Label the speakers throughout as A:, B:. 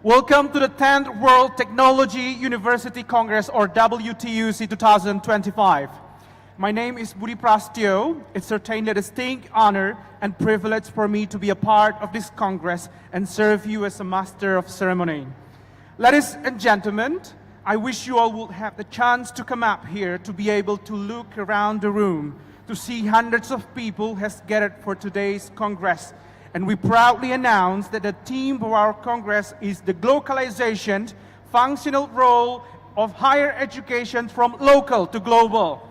A: Welcome to the 10th World Technology University Congress, or WTUC 2025. My name is Budi Prastyo. It's certainly a distinct honor and privilege for me to be a part of this Congress and serve you as a master of ceremony. Ladies and gentlemen, I wish you all would have the chance to come up here to be able to look around the room, to see hundreds of people has gathered for today's Congress. And we proudly announce that the theme of our Congress is the globalization, functional role of higher education from local to global.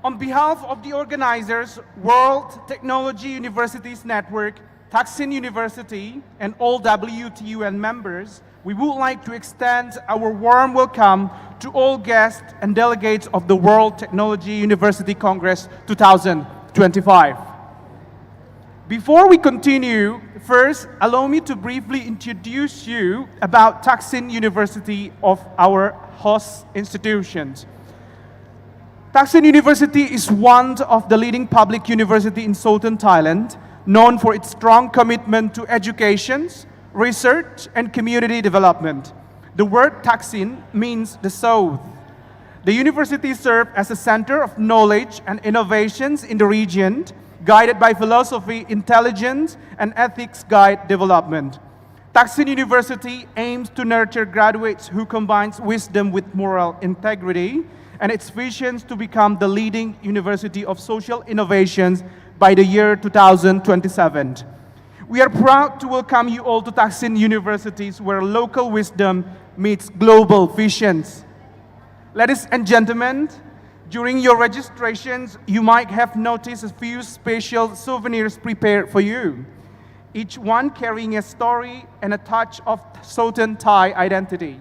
A: On behalf of the organizers, World Technology Universities Network, Thaksin University, and all WTUN members, we would like to extend our warm welcome to all guests and delegates of the World Technology University Congress 2025. Before we continue, first, allow me to briefly introduce you about Thaksin University of our host institutions. Thaksin University is one of the leading public universities in southern Thailand, known for its strong commitment to education, research, and community development. The word Thaksin means the south. The university serves as a center of knowledge and innovations in the region, guided by philosophy, intelligence, and ethics guide development. Thaksin University aims to nurture graduates who combines wisdom with moral integrity, and its vision to become the leading university of social innovations by the year 2027. We are proud to welcome you all to Thaksin Universities, where local wisdom meets global visions. Ladies and gentlemen, during your registrations, you might have noticed a few special souvenirs prepared for you, each one carrying a story and a touch of Southern Thai identity.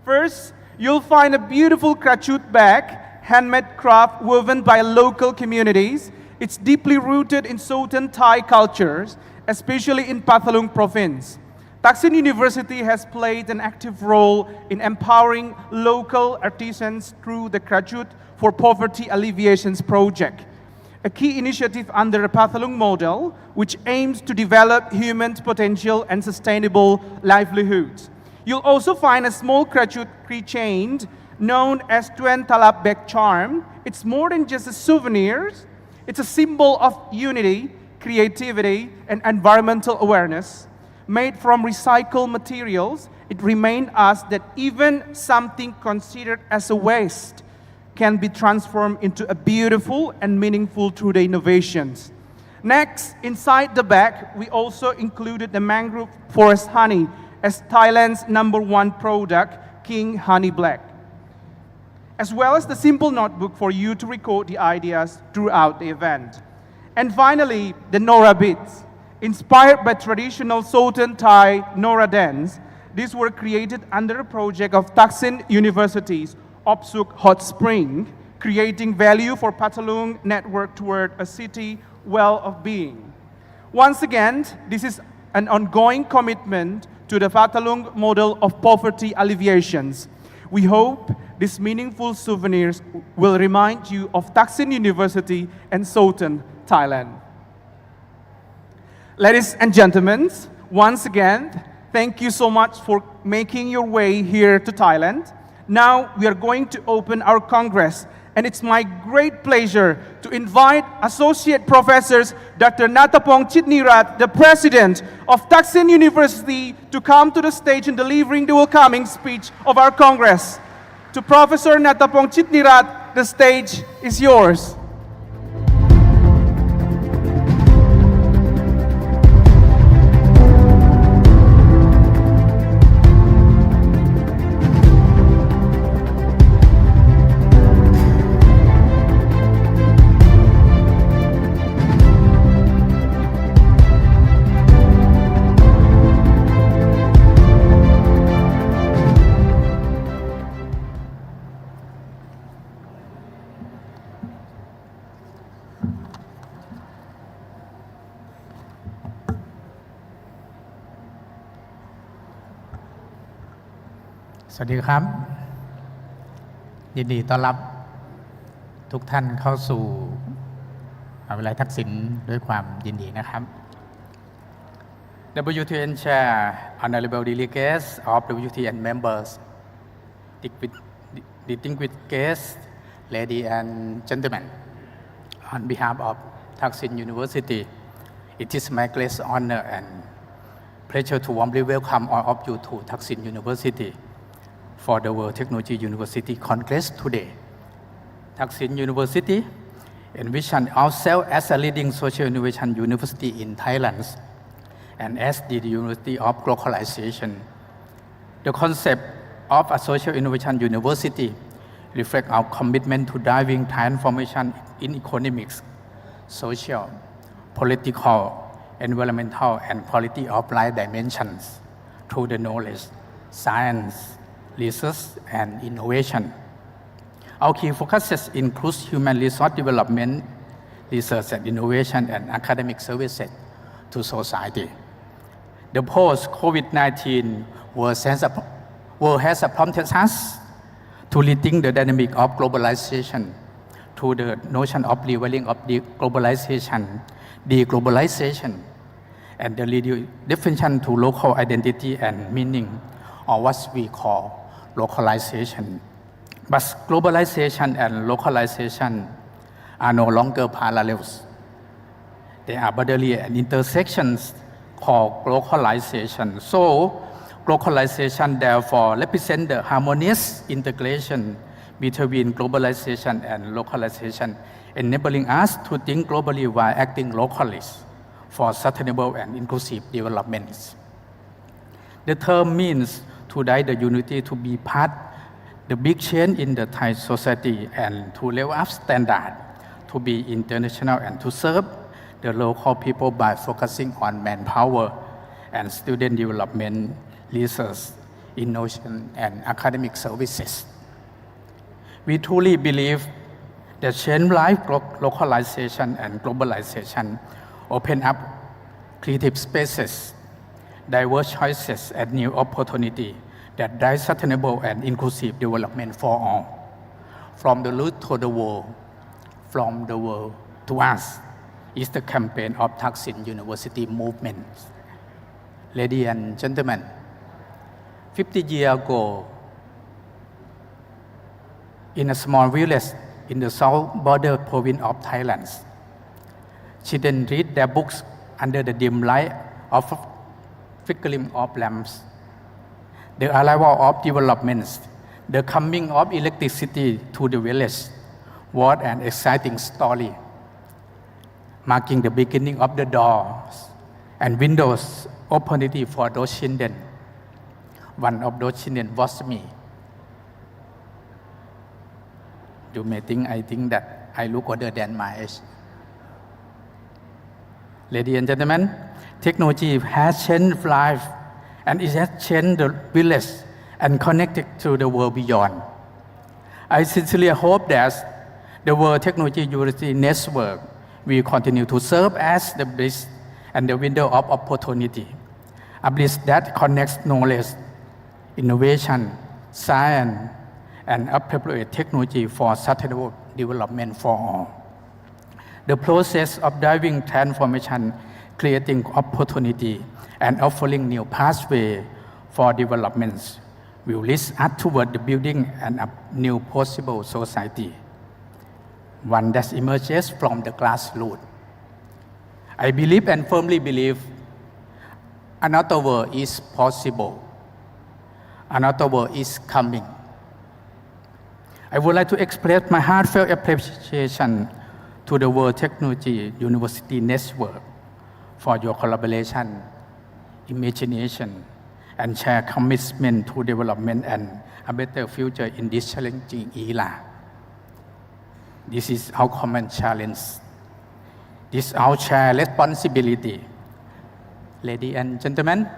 A: First, you'll find a beautiful krachut bag, handmade craft woven by local communities. It's deeply rooted in Southern Thai cultures, especially in Pathalung province. Thaksin University has played an active role in empowering local artisans through the Krachut for Poverty Alleviation project, a key initiative under the Pathalung model, which aims to develop human potential and sustainable livelihoods. You'll also find a small Krachut keychain known as Tuen Talap Bek Charm. It's more than just a souvenir. It's a symbol of unity, creativity, and environmental awareness. Made from recycled materials, it reminds us that even something considered as a waste can be transformed into a beautiful and meaningful through the innovations. Next, inside the bag, we also included the mangrove forest honey as Thailand's #1 product, King Honey Black, as well as the simple notebook for you to record the ideas throughout the event. And finally, the Nora beads. Inspired by traditional Southern Thai Nora dance, these were created under a project of Thaksin University's Opsuk Hot Spring, creating value for Pathalung network toward a city well of being. Once again, this is an ongoing commitment to the Pathalung model of poverty alleviations. We hope these meaningful souvenirs will remind you of Thaksin University and Southern Thailand. Ladies and gentlemen, once again, thank you so much for making your way here to Thailand. Now we are going to open our Congress, and it's my great pleasure to invite Associate Professors Dr. Nattapong Chitnirat, the President of Thaksin University, to come to the stage in delivering the welcoming speech of our Congress. To Professor Nattapong Chitnirat, the stage is yours.
B: สวัสดีครับยินดีต้อนรับทุกท่านเข้าสู่มหาวิทยาลัยทักษิณด้วยความยินดีนะครับ WTN Chair, honorable delegates of WTN members, distinguished guests, ladies and gentlemen, on behalf of Thaksin University, it is my great honor and pleasure to warmly welcome all of you to Thaksin University for the World Technology University Congress today. Thaksin University envisions ourselves as a leading social innovation university in Thailand and as the University of Globalization. The concept of a social innovation university reflects our commitment to driving transformation in economics, social, political, environmental, and quality of life dimensions through the knowledge, science, research, and innovation. Our key focuses include human resource development, research and innovation, and academic services to society. The post-COVID-19 world has prompted us to rethink the dynamic of globalization through the notion of leveling of deglobalization, and the redefinition to local identity and meaning, or what we call localization. But globalization and localization are no longer parallels. They are boundary and intersections called localization. So, localization therefore represents the harmonious integration between globalization and localization, enabling us to think globally while acting locally for sustainable and inclusive development. The term means to drive the unity to be part the big change in the Thai society and to level up standard, to be international and to serve the local people by focusing on manpower and student development, research, innovation, and academic services. We truly believe that change life localization and globalization open up creative spaces, diverse choices, and new opportunities that drive sustainable and inclusive development for all. From the root to the world, from the world to us, is the campaign of Thaksin University movement. Ladies and gentlemen, 50 years ago, in a small village in the south border province of Thailand, children read their books under the dim light of flickering of lamps. The arrival of developments, the coming of electricity to the village was an exciting story, marking the beginning of the doors and windows opportunity for those children. One of those children was me. You may think I think that I look older than my age. Ladies and gentlemen, technology has changed life and it has changed the village and connected to the world beyond. I sincerely hope that the World Technology University Network will continue to serve as the bridge and the window of opportunity, a bridge that connects knowledge, innovation, science, and appropriate technology for sustainable development for all. The process of driving transformation, creating opportunity, and offering new pathways for developments will lead us toward the building and a new possible society, one that emerges from the grassroots. I believe and firmly believe another world is possible. Another world is coming. I would like to express my heartfelt appreciation to the World Technology University Network for your collaboration, imagination, and shared commitment to development and a better future in this challenging era. This is our common challenge. This is our shared responsibility. Ladies and gentlemen,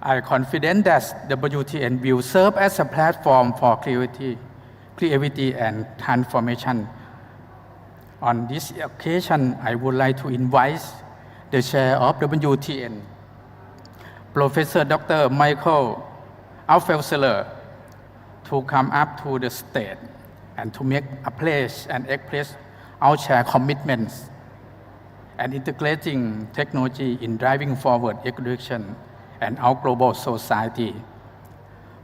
B: I am confident that WTN will serve as a platform for creativity and transformation. On this occasion, I would like to invite the chair of WTN, Professor Dr. Michael Alfelseller, to come up to the stage and to make a pledge and express our shared commitments and integrating technology in driving forward education and our global society.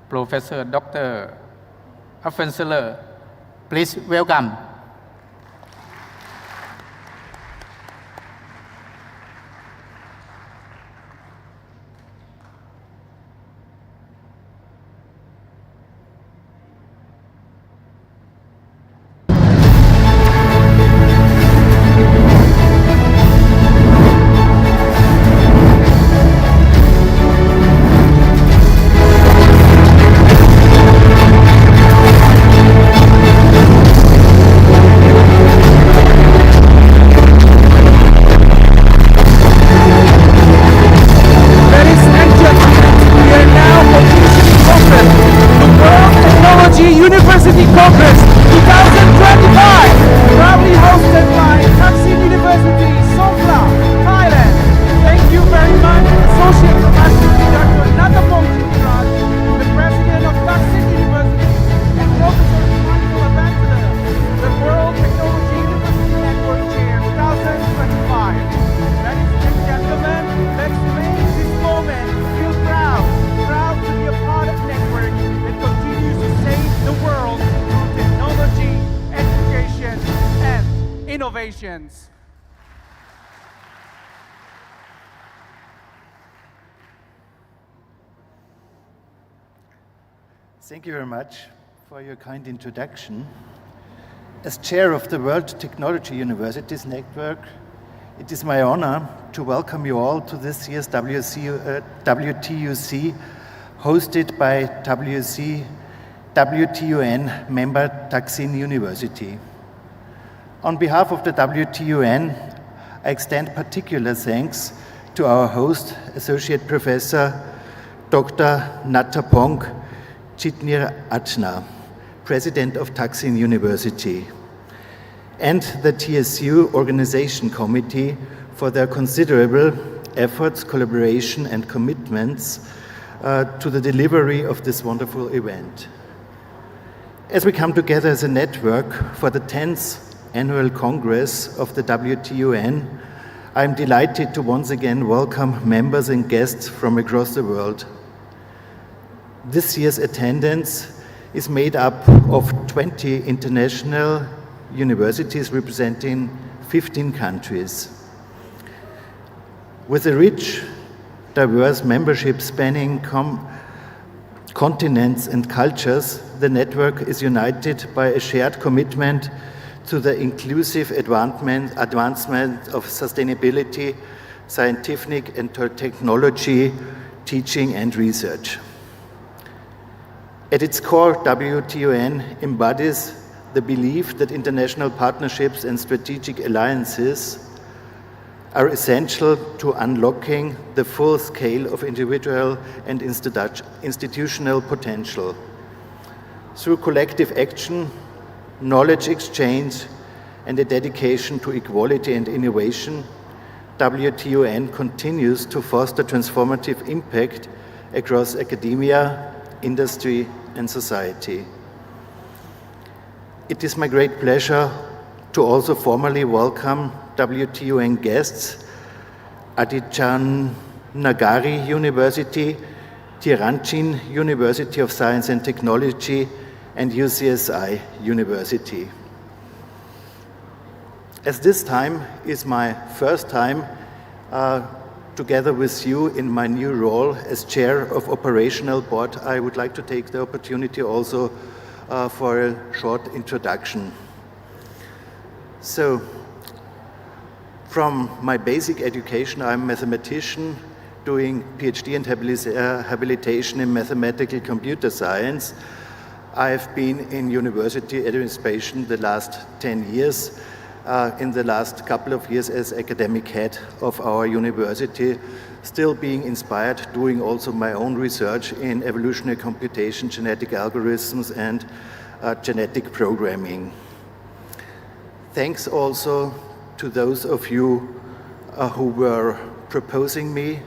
B: Professor Dr. Thaksin, please welcome.
A: Ladies and gentlemen, we are now officially open the World Technology University Congress 2025, proudly hosted by Thaksin University, Songkhla, Thailand. Thank you very much, Associate Professor Dr. Natapong Chittirat, the President of Thaksin University, and Professor Michael Ambassador, the World Technology University Network Chair 2025. Ladies and gentlemen, let's make this moment feel proud to be a part of a network that continues to save the world through technology, education, and innovations.
C: Thank you very much for your kind introduction. As chair of the World Technology Universities Network, it is my honor to welcome you all to this year's WTUC, hosted by WTUN member Thaksin University. On behalf of the WTUN, I extend particular thanks to our host, Associate Professor Dr. Natapong Chittirat, President of Thaksin University, and the TSU Organization Committee for their considerable efforts, collaboration, and commitments to the delivery of this wonderful event. As we come together as a network for the 10th Annual Congress of the WTUN, I'm delighted to once again welcome members and guests from across the world. This year's attendance is made up of 20 international universities representing 15 countries. With a rich, diverse membership spanning continents and cultures, the network is united by a shared commitment to the inclusive advancement of sustainability, scientific and technology, teaching and research. At its core, WTUN embodies the belief that international partnerships and strategic alliances are essential to unlocking the full scale of individual and institutional potential. Through collective action, knowledge exchange, and a dedication to equality and innovation, WTUN continues to foster transformative impact across academia, industry, and society. It is my great pleasure to also formally welcome WTUN guests, Adichan Nagari University, Tianjin University of Science and Technology, and UCSI University. As this time is my first time together with you in my new role as Chair of Operational Board, I would like to take the opportunity also for a short introduction. So, from my basic education, I'm a mathematician doing PhD and habilitation in mathematical computer science. I've been in university administration the last 10 years, in the last couple of years as academic head of our university, still being inspired, doing also my own research in evolutionary computation, genetic algorithms, and genetic programming. Thanks also to those of you who were proposing me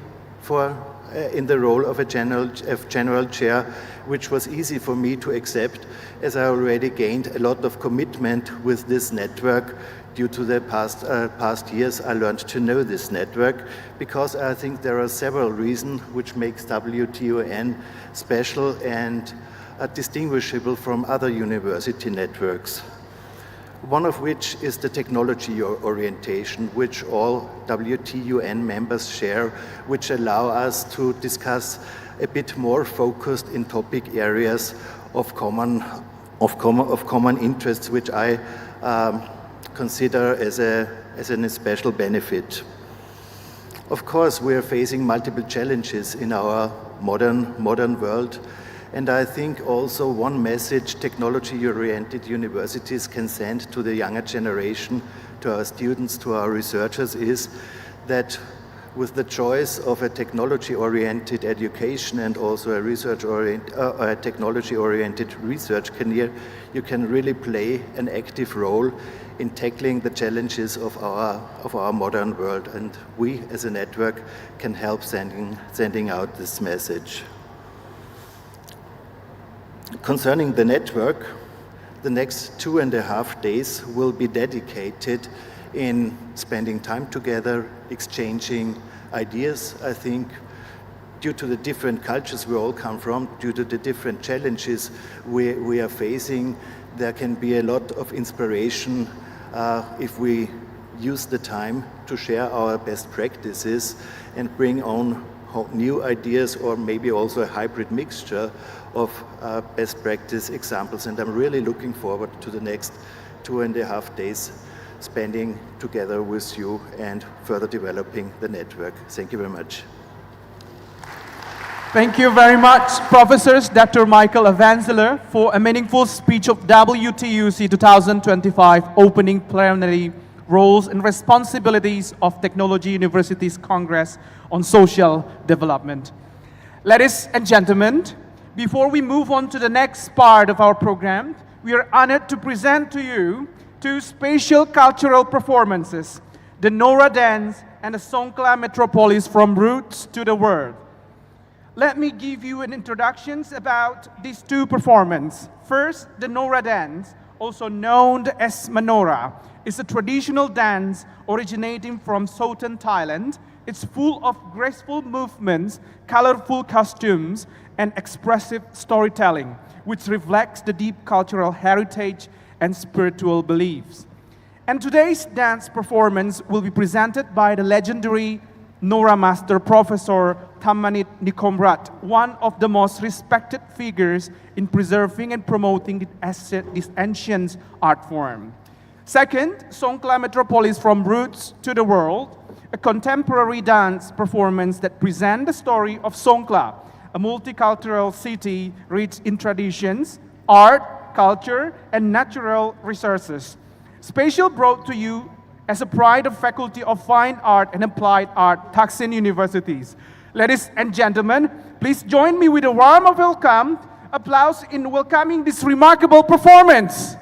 C: in the role of a general chair, which was easy for me to accept, as I already gained a lot of commitment with this network due to the past years, I learned to know this network because I think there are several reasons which makes WTUN special and distinguishable from other university networks. One of which is the technology orientation, which all WTUN members share, which allow us to discuss a bit more focused in topic areas of common interests, which I consider as a special benefit. Of course, we are facing multiple challenges in our modern world, and I think also one message technology-oriented universities can send to the younger generation, to our students, to our researchers, is that with the choice of a technology-oriented education and also a technology-oriented research career, you can really play an active role in tackling the challenges of our modern world. And we, as a network, can help sending out this message. Concerning the network, the next 2.5 days will be dedicated in spending time together, exchanging ideas. I think due to the different cultures we all come from, due to the different challenges we are facing, there can be a lot of inspiration if we use the time to share our best practices and bring on new ideas, or maybe also a hybrid mixture of best practice examples. And I'm really looking forward to the next 2.5 days spending together with you and further developing the network. Thank you very much.
A: Thank you very much, Professors Dr. Michael Avanzeler, for a meaningful speech of WTUC 2025 opening plenary roles and responsibilities of Technology Universities Congress on Social Development. Ladies and gentlemen, before we move on to the next part of our program, we are honored to present to you two spatial cultural performances, the Nora Dance and the Songkla Metropolis from Roots to the World. Let me give you an introduction about these two performances. First, the Nora Dance, also known as Manora, is a traditional dance originating from southern Thailand. It's full of graceful movements, colorful costumes, and expressive storytelling, which reflects the deep cultural heritage and spiritual beliefs. And today's dance performance will be presented by the legendary Nora Master Professor Thammanit Nikomrat, one of the most respected figures in preserving and promoting this ancient art form. Second, Songkla Metropolis from Roots to the World, a contemporary dance performance that presents the story of Songkla, a multicultural city rich in traditions, art, culture, and natural resources. Spatial brought to you as a pride of Faculty of Fine Art and Applied Art, Thaksin Universities. Ladies and gentlemen, please join me with a warm welcome, applause in welcoming this remarkable performance.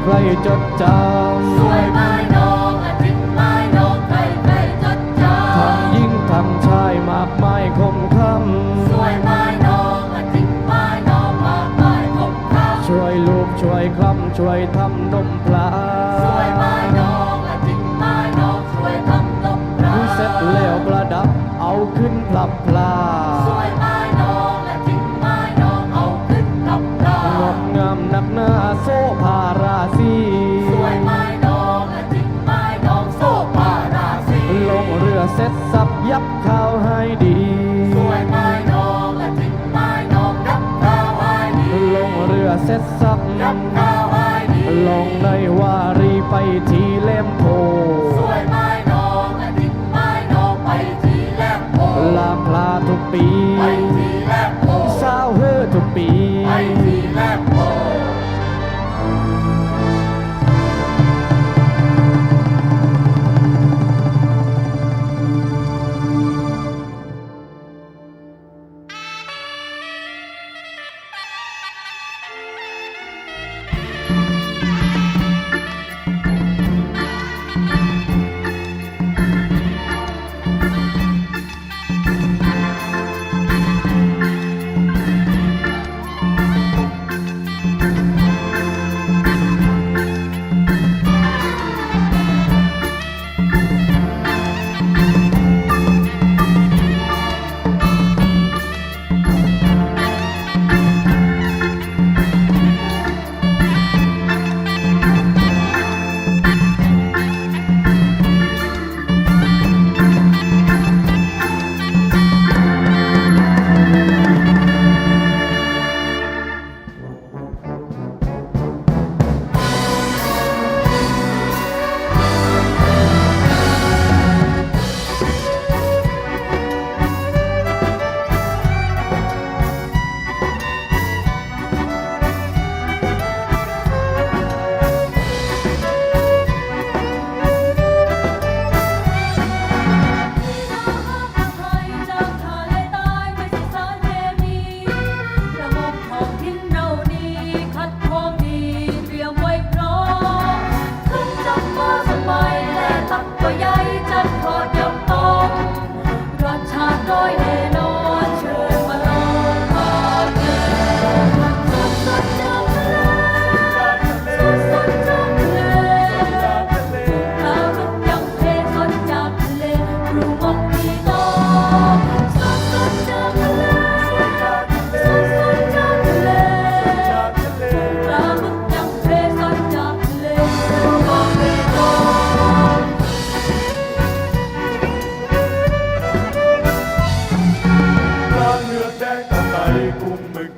D: ใครจดจำ
E: สวยไม้น้องอาทิตย์ไม้น้องใครใครจดจำ
D: ทั้งหญิงทั้งชายมากมายคมค
E: สวยไม้น้องอาทิตย์ไม้น้องมากมายคมค
D: ำช่วยลูกช่วยคลำช่วยทำนมปลา
E: ำสวยไม้น้องอาทิตย์ไม้น้องช่วยทำนมปลา
D: เสร็จแล้วประดับเอาขึ้นพลับพลา
E: สวยไม้น้องอาทิตย์ไม้น้องเอาขึ้นกับปลาง
D: ดงามนักหน้าโซภาราศี
E: สวยไม้น้องอาทิตย์ไม้น้องโซภาราศี
D: ลงเรือเสร็จสับยับข้าวให้ดี
E: สวยไม้น้องอาทิตย์ไม้น้องยับข้าวให้ดี
D: ลงเรือเสร็จสับ
E: ยับข้าวให้ดี
D: ลงในวารีไปที่เล่มโพ
E: สวยไม้น้องอาทิตย์ไม้น้องไปที่แลมโพ
D: ลาพลาทุกปี
E: ไปที่แลมโพ
D: สาวเฮอทุกปี
E: ไปที่แลมโพ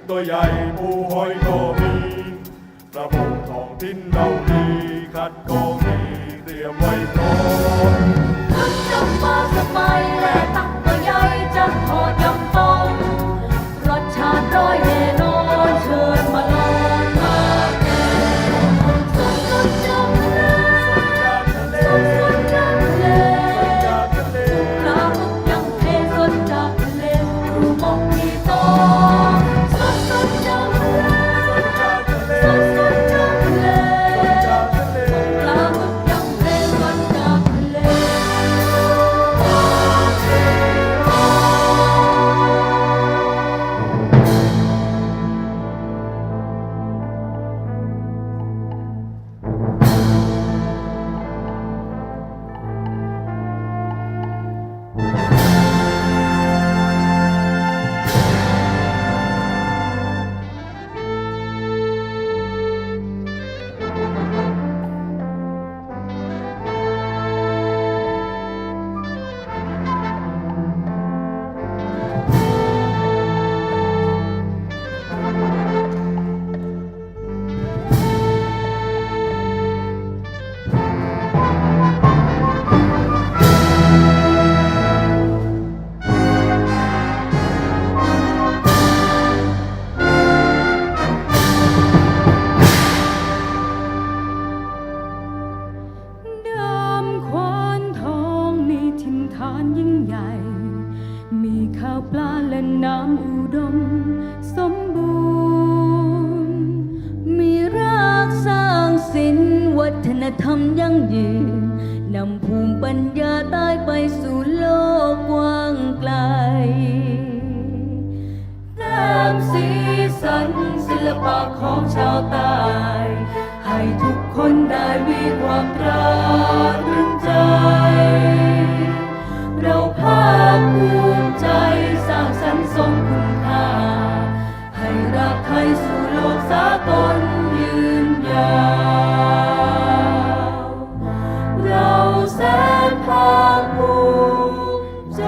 F: ตัวใหญ่ปูหอยก็มีประมงท้องถิ่นเราดีคัดก็มีเตรียมไว้พร้อม
E: ขึ้นจำมาสมัยและตักตัวใหญ่จะทอดยำต้มรสชาติร้อยแน่นอนเชิญมาลองมาแก่สดๆจากทะเลสดๆจากทะเลปลาหมึกยังเทสดจากทะเลรูมกที่โตสดๆจากทะเลสดๆจากทะเลปลาหมึกยังเทสดจากทะเล และธรรมยั่งยืนนำภูมิปัญญาใต้ไปสู่โลกกว้างไกลแต้มสีสันศิลปะของชาวใต้ให้ทุกคนได้มีความตราตรึงใจเราภาคภูมิใจสร้างสรรค์สมคุณค่าให้รักไทยสู่โลกสากลยืนยาวเราแสนภาคภูมิใจ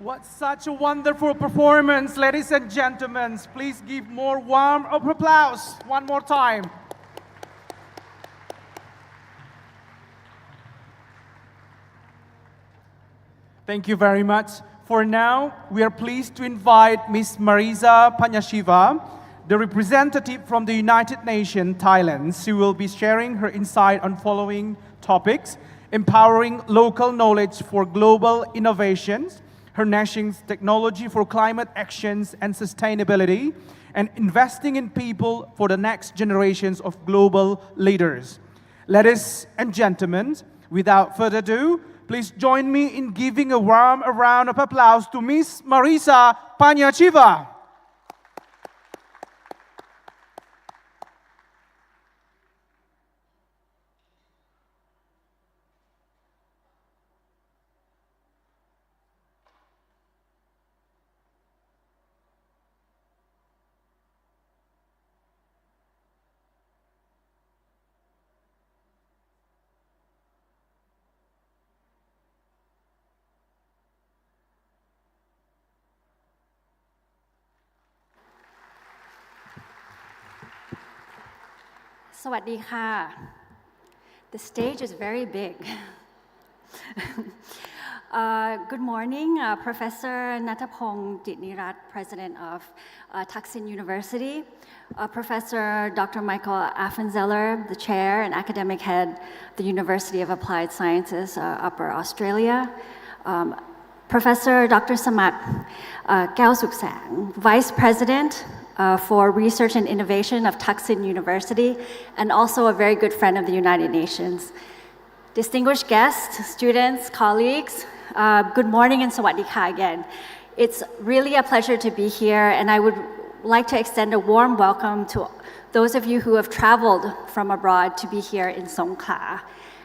A: What such a wonderful performance, ladies and gentlemen. Please give more warm applause one more time. Thank you very much. For now, we are pleased to invite Ms. Marisa Panyashiva, the representative from the United Nations, Thailand. She will be sharing her insight on following topics: empowering local knowledge for global innovations, harnessing technology for climate actions and sustainability, and investing in people for the next generations of global leaders. Ladies and gentlemen, without further ado, please join me in giving a warm round of applause to Ms. Marisa Panyashiva.
G: Sawadee ka. The stage is very big. Good morning, Professor Natapong Ditnirat, President of Thaksin University, Professor Dr. Michael Affenzeller, the Chair and Academic Head of the University of Applied Sciences, Upper Australia, Professor Dr. Samat Kao Suksang, Vice President for Research and Innovation of Thaksin University, and also a very good friend of the United Nations. Distinguished guests, students, colleagues, good morning and sawadee ka again. It's really a pleasure to be here, and I would like to extend a warm welcome to those of you who have traveled from abroad to be here in Songkhla.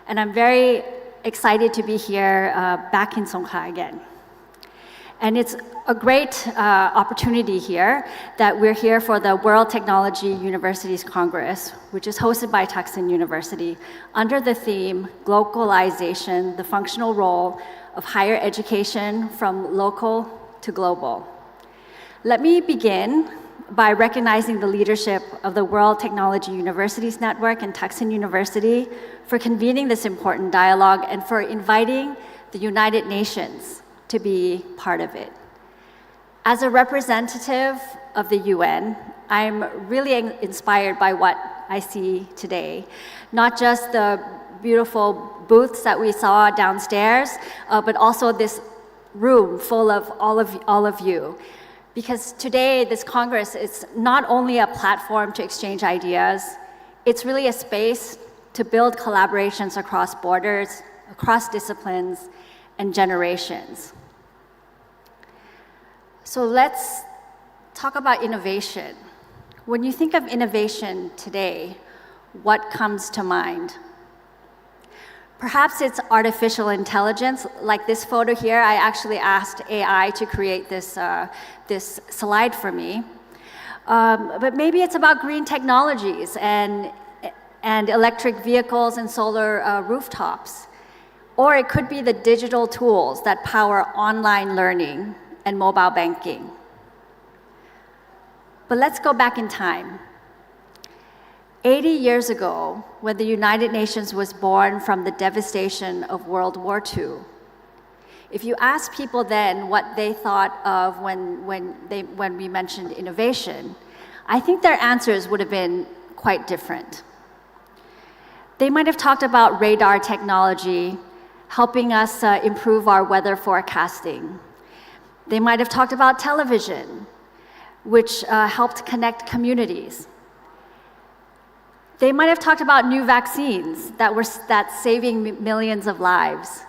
G: And I'm very excited to be here back in Songkhla again. And it's a great opportunity here that we're here for the World Technology Universities Congress, which is hosted by Thaksin University, under the theme, Globalization, the Functional Role of Higher Education from Local to Global. Let me begin by recognizing the leadership of the World Technology Universities Network and Thaksin University for convening this important dialogue and for inviting the United Nations to be part of it. As a representative of the UN, I'm really inspired by what I see today. Not just the beautiful booths that we saw downstairs, but also this room full of all of you. Because today, this Congress is not only a platform to exchange ideas, it's really a space to build collaborations across borders, across disciplines, and generations. So let's talk about innovation. When you think of innovation today, what comes to mind? Perhaps it's artificial intelligence. Like this photo here, I actually asked AI to create this slide for me. But maybe it's about green technologies and electric vehicles and solar rooftops. Or it could be the digital tools that power online learning and mobile banking. But let's go back in time. 80 years ago, when the United Nations was born from the devastation of World War II, if you ask people then what they thought of when we mentioned innovation, I think their answers would have been quite different. They might have talked about radar technology, helping us improve our weather forecasting. They might have talked about television, which helped connect communities. They might have talked about new vaccines that's saving millions of lives.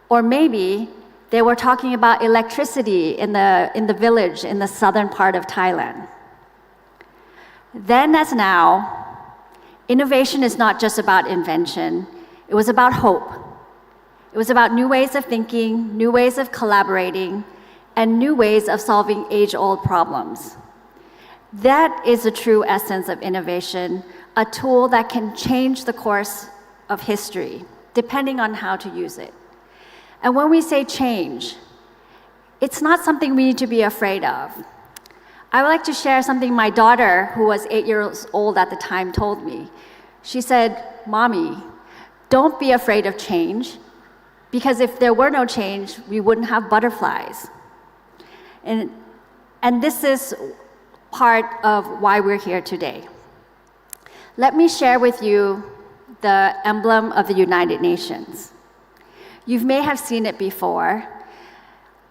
G: Or maybe they were talking about electricity in the village in the southern part of Thailand. Then as now, innovation is not just about invention, it was about hope. It was about new ways of thinking, new ways of collaborating, and new ways of solving age-old problems. That is the true essence of innovation, a tool that can change the course of history, depending on how to use it. And when we say change, it's not something we need to be afraid of. I would like to share something my daughter, who was 8 years old at the time, told me. She said, "Mommy, don't be afraid of change, because if there were no change, we wouldn't have butterflies." And this is part of why we're here today. Let me share with you the emblem of the United Nations. You may have seen it before.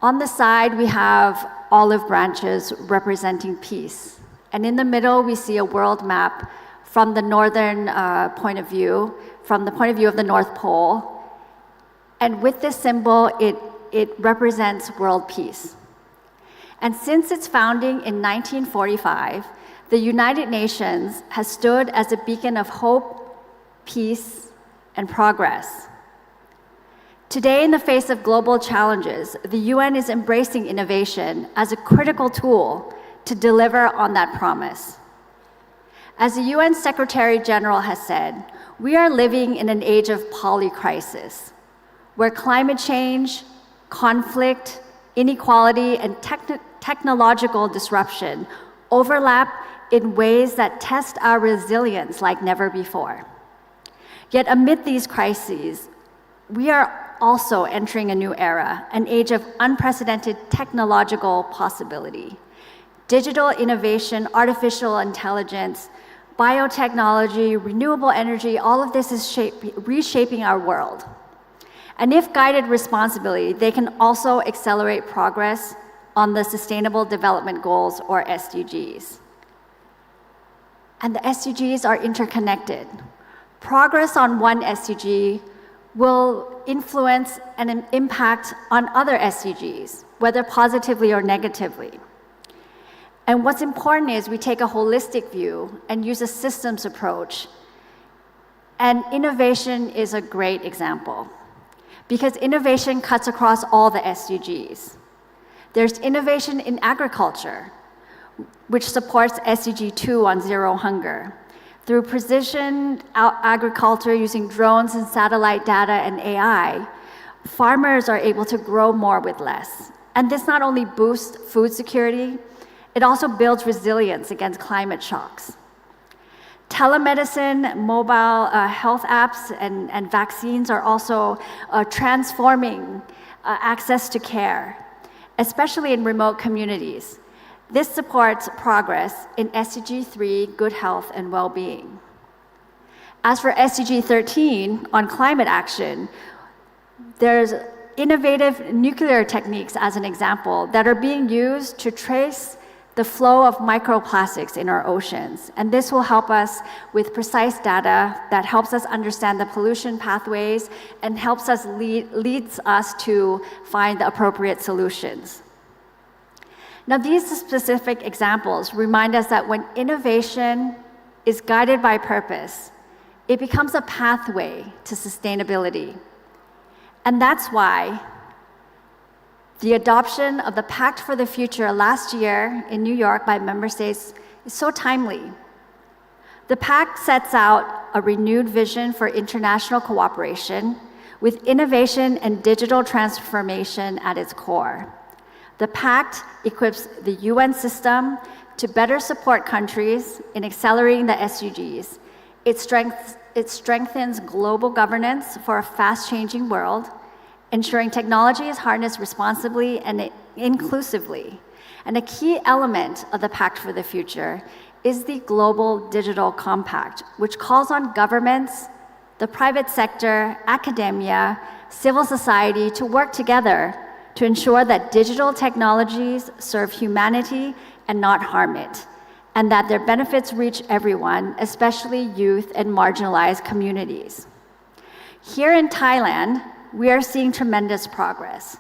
G: On the side, we have olive branches representing peace. And in the middle, we see a world map from the northern point of view, from the point of view of the North Pole. And with this symbol, it represents world peace. And since its founding in 1945, the United Nations has stood as a beacon of hope, peace, and progress. Today, in the face of global challenges, the UN is embracing innovation as a critical tool to deliver on that promise. As the UN Secretary General has said, we are living in an age of polycrisis, where climate change, conflict, inequality, and technological disruption overlap in ways that test our resilience like never before. Yet amid these crises, we are also entering a new era, an age of unprecedented technological possibility. Digital innovation, artificial intelligence, biotechnology, renewable energy, all of this is reshaping our world. And if guided responsibly, they can also accelerate progress on the Sustainable Development Goals, or SDGs. And the SDGs are interconnected. Progress on one SDG will influence and impact on other SDGs, whether positively or negatively. And what's important is we take a holistic view and use a systems approach. And innovation is a great example, because innovation cuts across all the SDGs. There's innovation in agriculture, which supports SDG 2 on zero hunger. Through precision agriculture using drones and satellite data and AI, farmers are able to grow more with less. And this not only boosts food security, it also builds resilience against climate shocks. Telemedicine, mobile health apps, and vaccines are also transforming access to care, especially in remote communities. This supports progress in SDG 3, good health and well-being. As for SDG 13, on climate action, there's innovative nuclear techniques as an example that are being used to trace the flow of microplastics in our oceans. And this will help us with precise data that helps us understand the pollution pathways and helps us leads us to find the appropriate solutions. Now, these specific examples remind us that when innovation is guided by purpose, it becomes a pathway to sustainability. And that's why the adoption of the Pact for the Future last year in New York by member states is so timely. The Pact sets out a renewed vision for international cooperation with innovation and digital transformation at its core. The Pact equips the UN system to better support countries in accelerating the SDGs. It strengthens global governance for a fast-changing world, ensuring technology is harnessed responsibly and inclusively. And a key element of the Pact for the Future is the Global Digital Compact, which calls on governments, the private sector, academia, civil society to work together to ensure that digital technologies serve humanity and not harm it, and that their benefits reach everyone, especially youth and marginalized communities. Here in Thailand, we are seeing tremendous progress.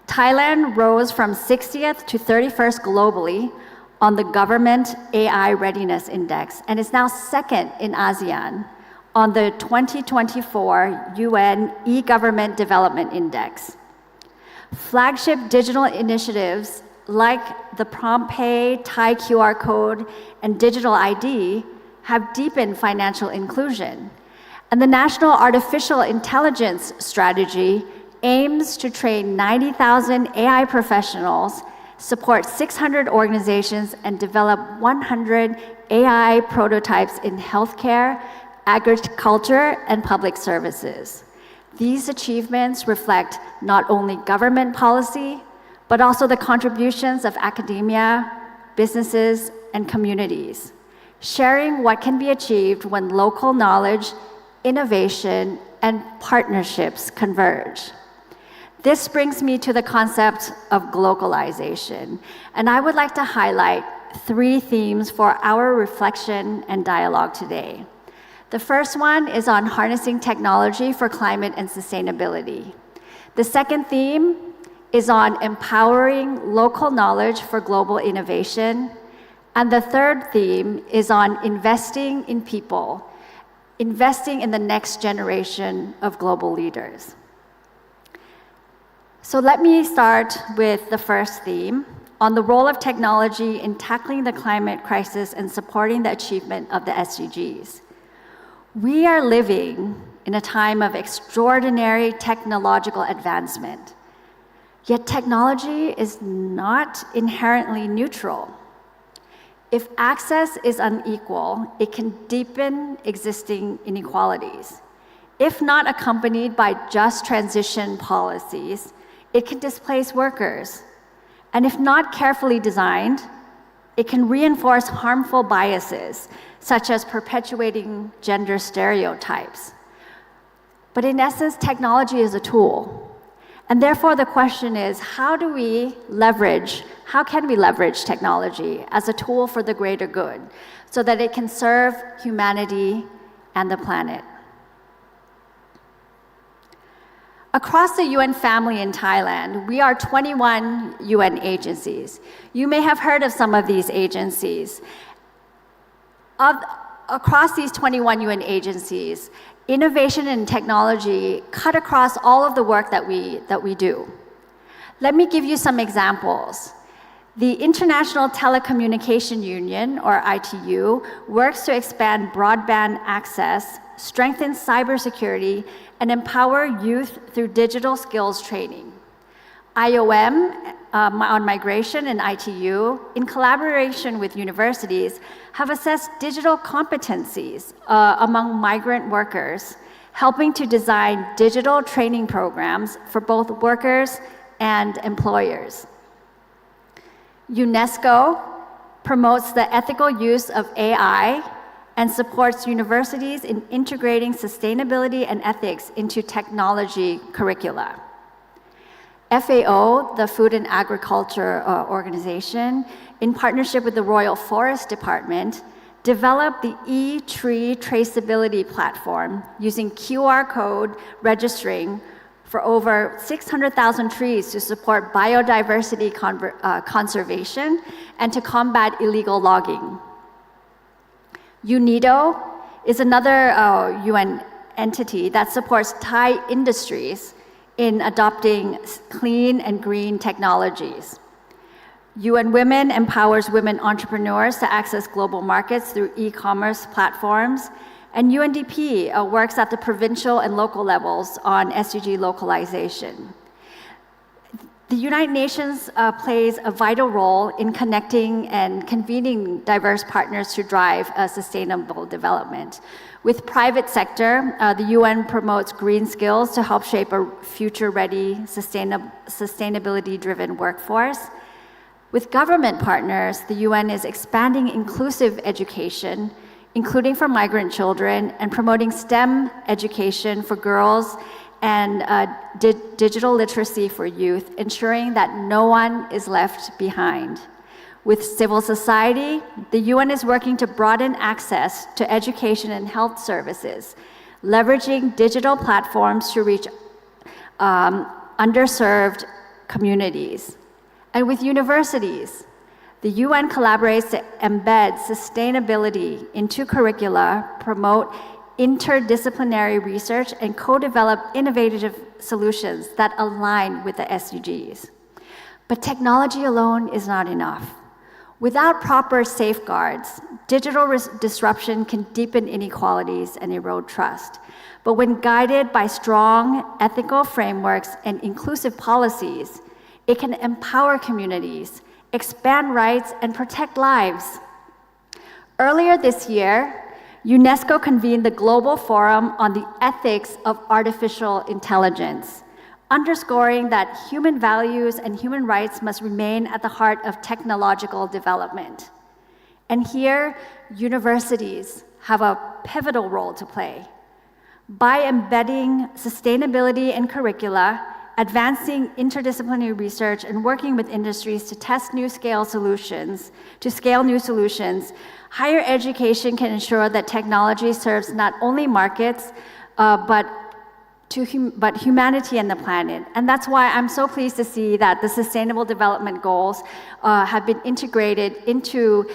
G: Thailand rose from 60th to 31st globally on the Government AI Readiness Index and is now second in ASEAN on the 2024 UN E-Government Development Index. Flagship digital initiatives like the PromptPay, Thai QR code, and digital ID have deepened financial inclusion. And the National Artificial Intelligence Strategy aims to train 90,000 AI professionals, support 600 organizations, and develop 100 AI prototypes in healthcare, agriculture, and public services. These achievements reflect not only government policy, but also the contributions of academia, businesses, and communities, sharing what can be achieved when local knowledge, innovation, and partnerships converge. This brings me to the concept of globalization, and I would like to highlight 3 themes for our reflection and dialogue today. The first one is on harnessing technology for climate and sustainability. The second theme is on empowering local knowledge for global innovation. And the third theme is on investing in people, investing in the next generation of global leaders. So let me start with the first theme on the role of technology in tackling the climate crisis and supporting the achievement of the SDGs. We are living in a time of extraordinary technological advancement, yet technology is not inherently neutral. If access is unequal, it can deepen existing inequalities. If not accompanied by just transition policies, it can displace workers. And if not carefully designed, it can reinforce harmful biases, such as perpetuating gender stereotypes. But in essence, technology is a tool. And therefore, the question is, how can we leverage technology as a tool for the greater good so that it can serve humanity and the planet? Across the UN family in Thailand, we are 21 UN agencies. You may have heard of some of these agencies. Across these 21 UN agencies, innovation and technology cut across all of the work that we do. Let me give you some examples. The International Telecommunication Union, or ITU, works to expand broadband access, strengthen cybersecurity, and empower youth through digital skills training. IOM on migration and ITU, in collaboration with universities, have assessed digital competencies among migrant workers, helping to design digital training programs for both workers and employers. UNESCO promotes the ethical use of AI and supports universities in integrating sustainability and ethics into technology curricula. FAO, the Food and Agriculture Organization, in partnership with the Royal Forest Department, developed the e-tree traceability platform using QR code registering for over 600,000 trees to support biodiversity conservation and to combat illegal logging. UNIDO is another UN entity that supports Thai industries in adopting clean and green technologies. UN Women empowers women entrepreneurs to access global markets through e-commerce platforms, and UNDP works at the provincial and local levels on SDG localization. The United Nations plays a vital role in connecting and convening diverse partners to drive sustainable development. With private sector, the UN promotes green skills to help shape a future-ready, sustainability-driven workforce. With government partners, the UN is expanding inclusive education, including for migrant children, and promoting STEM education for girls and digital literacy for youth, ensuring that no one is left behind. With civil society, the UN is working to broaden access to education and health services, leveraging digital platforms to reach underserved communities. And with universities, the UN collaborates to embed sustainability into curricula, promote interdisciplinary research, and co-develop innovative solutions that align with the SDGs. But technology alone is not enough. Without proper safeguards, digital disruption can deepen inequalities and erode trust. But when guided by strong ethical frameworks and inclusive policies, it can empower communities, expand rights, and protect lives. Earlier this year, UNESCO convened the Global Forum on the Ethics of Artificial Intelligence, underscoring that human values and human rights must remain at the heart of technological development. And here, universities have a pivotal role to play. By embedding sustainability in curricula, advancing interdisciplinary research, and working with industries to test new scale solutions, to scale new solutions, higher education can ensure that technology serves not only markets, but humanity and the planet. And that's why I'm so pleased to see that the Sustainable Development Goals have been integrated into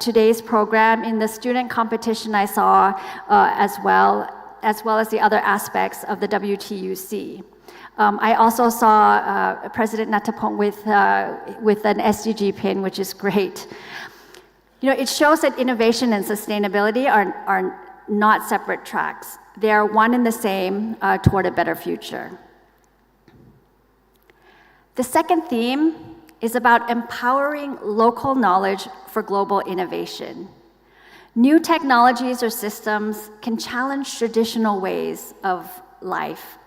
G: today's program in the student competition I saw as well as the other aspects of the WTUC. I also saw President Nattapong with an SDG pin, which is great. You know, it shows that innovation and sustainability are not separate tracks. They are one and the same toward a better future. The second theme is about empowering local knowledge for global innovation. New technologies or systems can challenge traditional ways of life,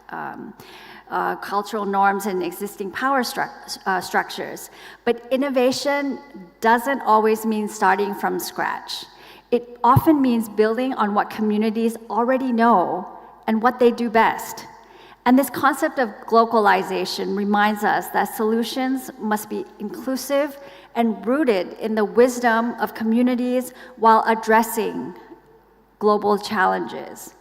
G: cultural norms and existing power structures. But innovation doesn't always mean starting from scratch. It often means building on what communities already know and what they do best. And this concept of globalization reminds us that solutions must be inclusive and rooted in the wisdom of communities while addressing global challenges.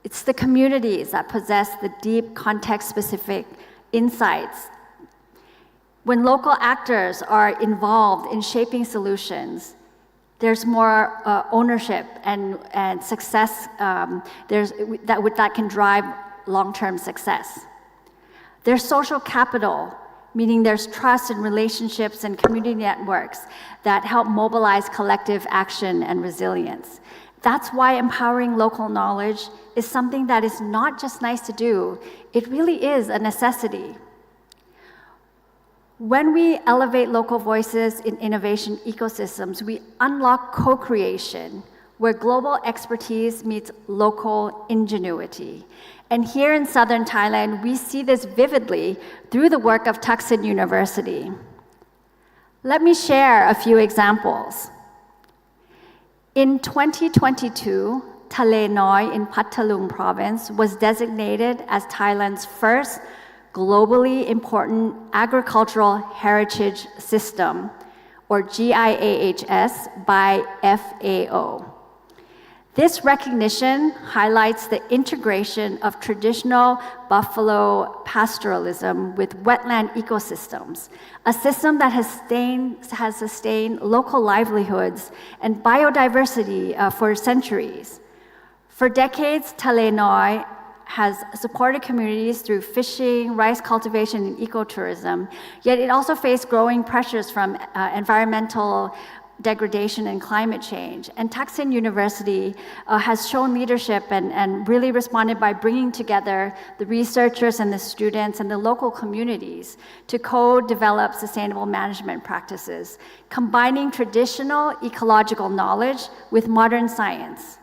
G: It's the communities that possess the deep context-specific insights. When local actors are involved in shaping solutions, there's more ownership and success that can drive long-term success. There's social capital, meaning there's trust and relationships and community networks that help mobilize collective action and resilience. That's why empowering local knowledge is something that is not just nice to do, it really is a necessity. When we elevate local voices in innovation ecosystems, we unlock co-creation, where global expertise meets local ingenuity. And here in southern Thailand, we see this vividly through the work of Thaksin University. Let me share a few examples. In 2022, Thale Noi in Pattalung province was designated as Thailand's first globally important agricultural heritage system, or GIAHS, by FAO. This recognition highlights the integration of traditional buffalo pastoralism with wetland ecosystems, a system that has sustained local livelihoods and biodiversity for centuries. For decades, Tale Noi has supported communities through fishing, rice cultivation, and ecotourism, yet it also faced growing pressures from environmental degradation and climate change. And Thaksin University has shown leadership and really responded by bringing together the researchers and the students and the local communities to co-develop sustainable management practices, combining traditional ecological knowledge with modern science.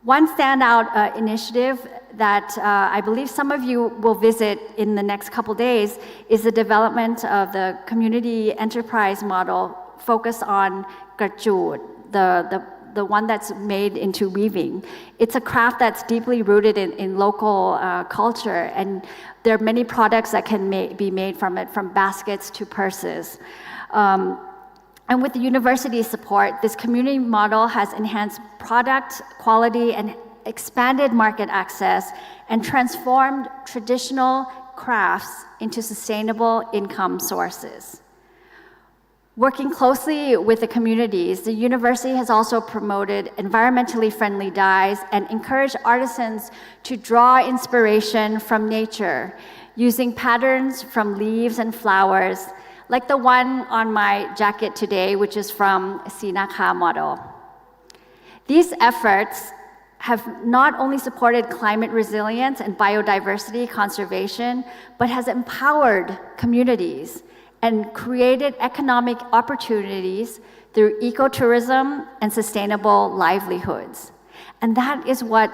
G: One standout initiative that I believe some of you will visit in the next couple days is the development of the community enterprise model focused on garchut, the one that's made into weaving. It's a craft that's deeply rooted in local culture, and there are many products that can be made from it, from baskets to purses. And with the university's support, this community model has enhanced product quality and expanded market access and transformed traditional crafts into sustainable income sources. Working closely with the communities, the university has also promoted environmentally friendly dyes and encouraged artisans to draw inspiration from nature, using patterns from leaves and flowers, like the one on my jacket today, which is from Sinaka model. These efforts have not only supported climate resilience and biodiversity conservation, but has empowered communities and created economic opportunities through ecotourism and sustainable livelihoods. And that is what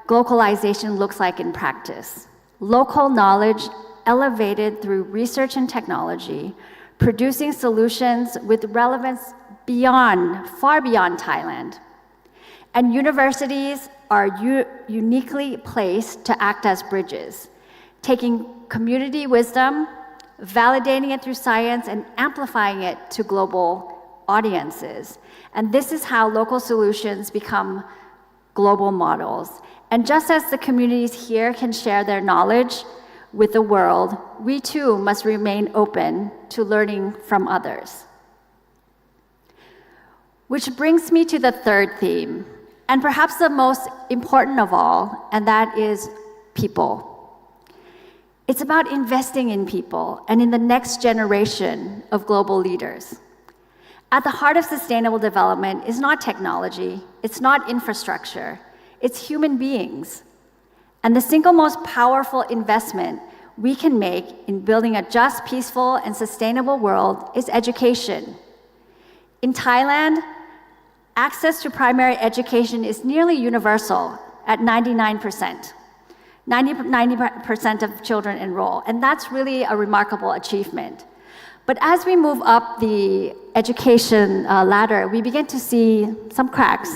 G: globalization looks like in practice. Local knowledge elevated through research and technology, producing solutions with relevance far beyond Thailand. And universities are uniquely placed to act as bridges, taking community wisdom, validating it through science, and amplifying it to global audiences. And this is how local solutions become global models. And just as the communities here can share their knowledge with the world, we too must remain open to learning from others. Which brings me to the third theme, and perhaps the most important of all, and that is people. It's about investing in people and in the next generation of global leaders. At the heart of sustainable development is not technology, it's not infrastructure, it's human beings. And the single most powerful investment we can make in building a just, peaceful, and sustainable world is education. In Thailand, access to primary education is nearly universal at 99%. 90% of children enroll, and that's really a remarkable achievement. But as we move up the education ladder, we begin to see some cracks.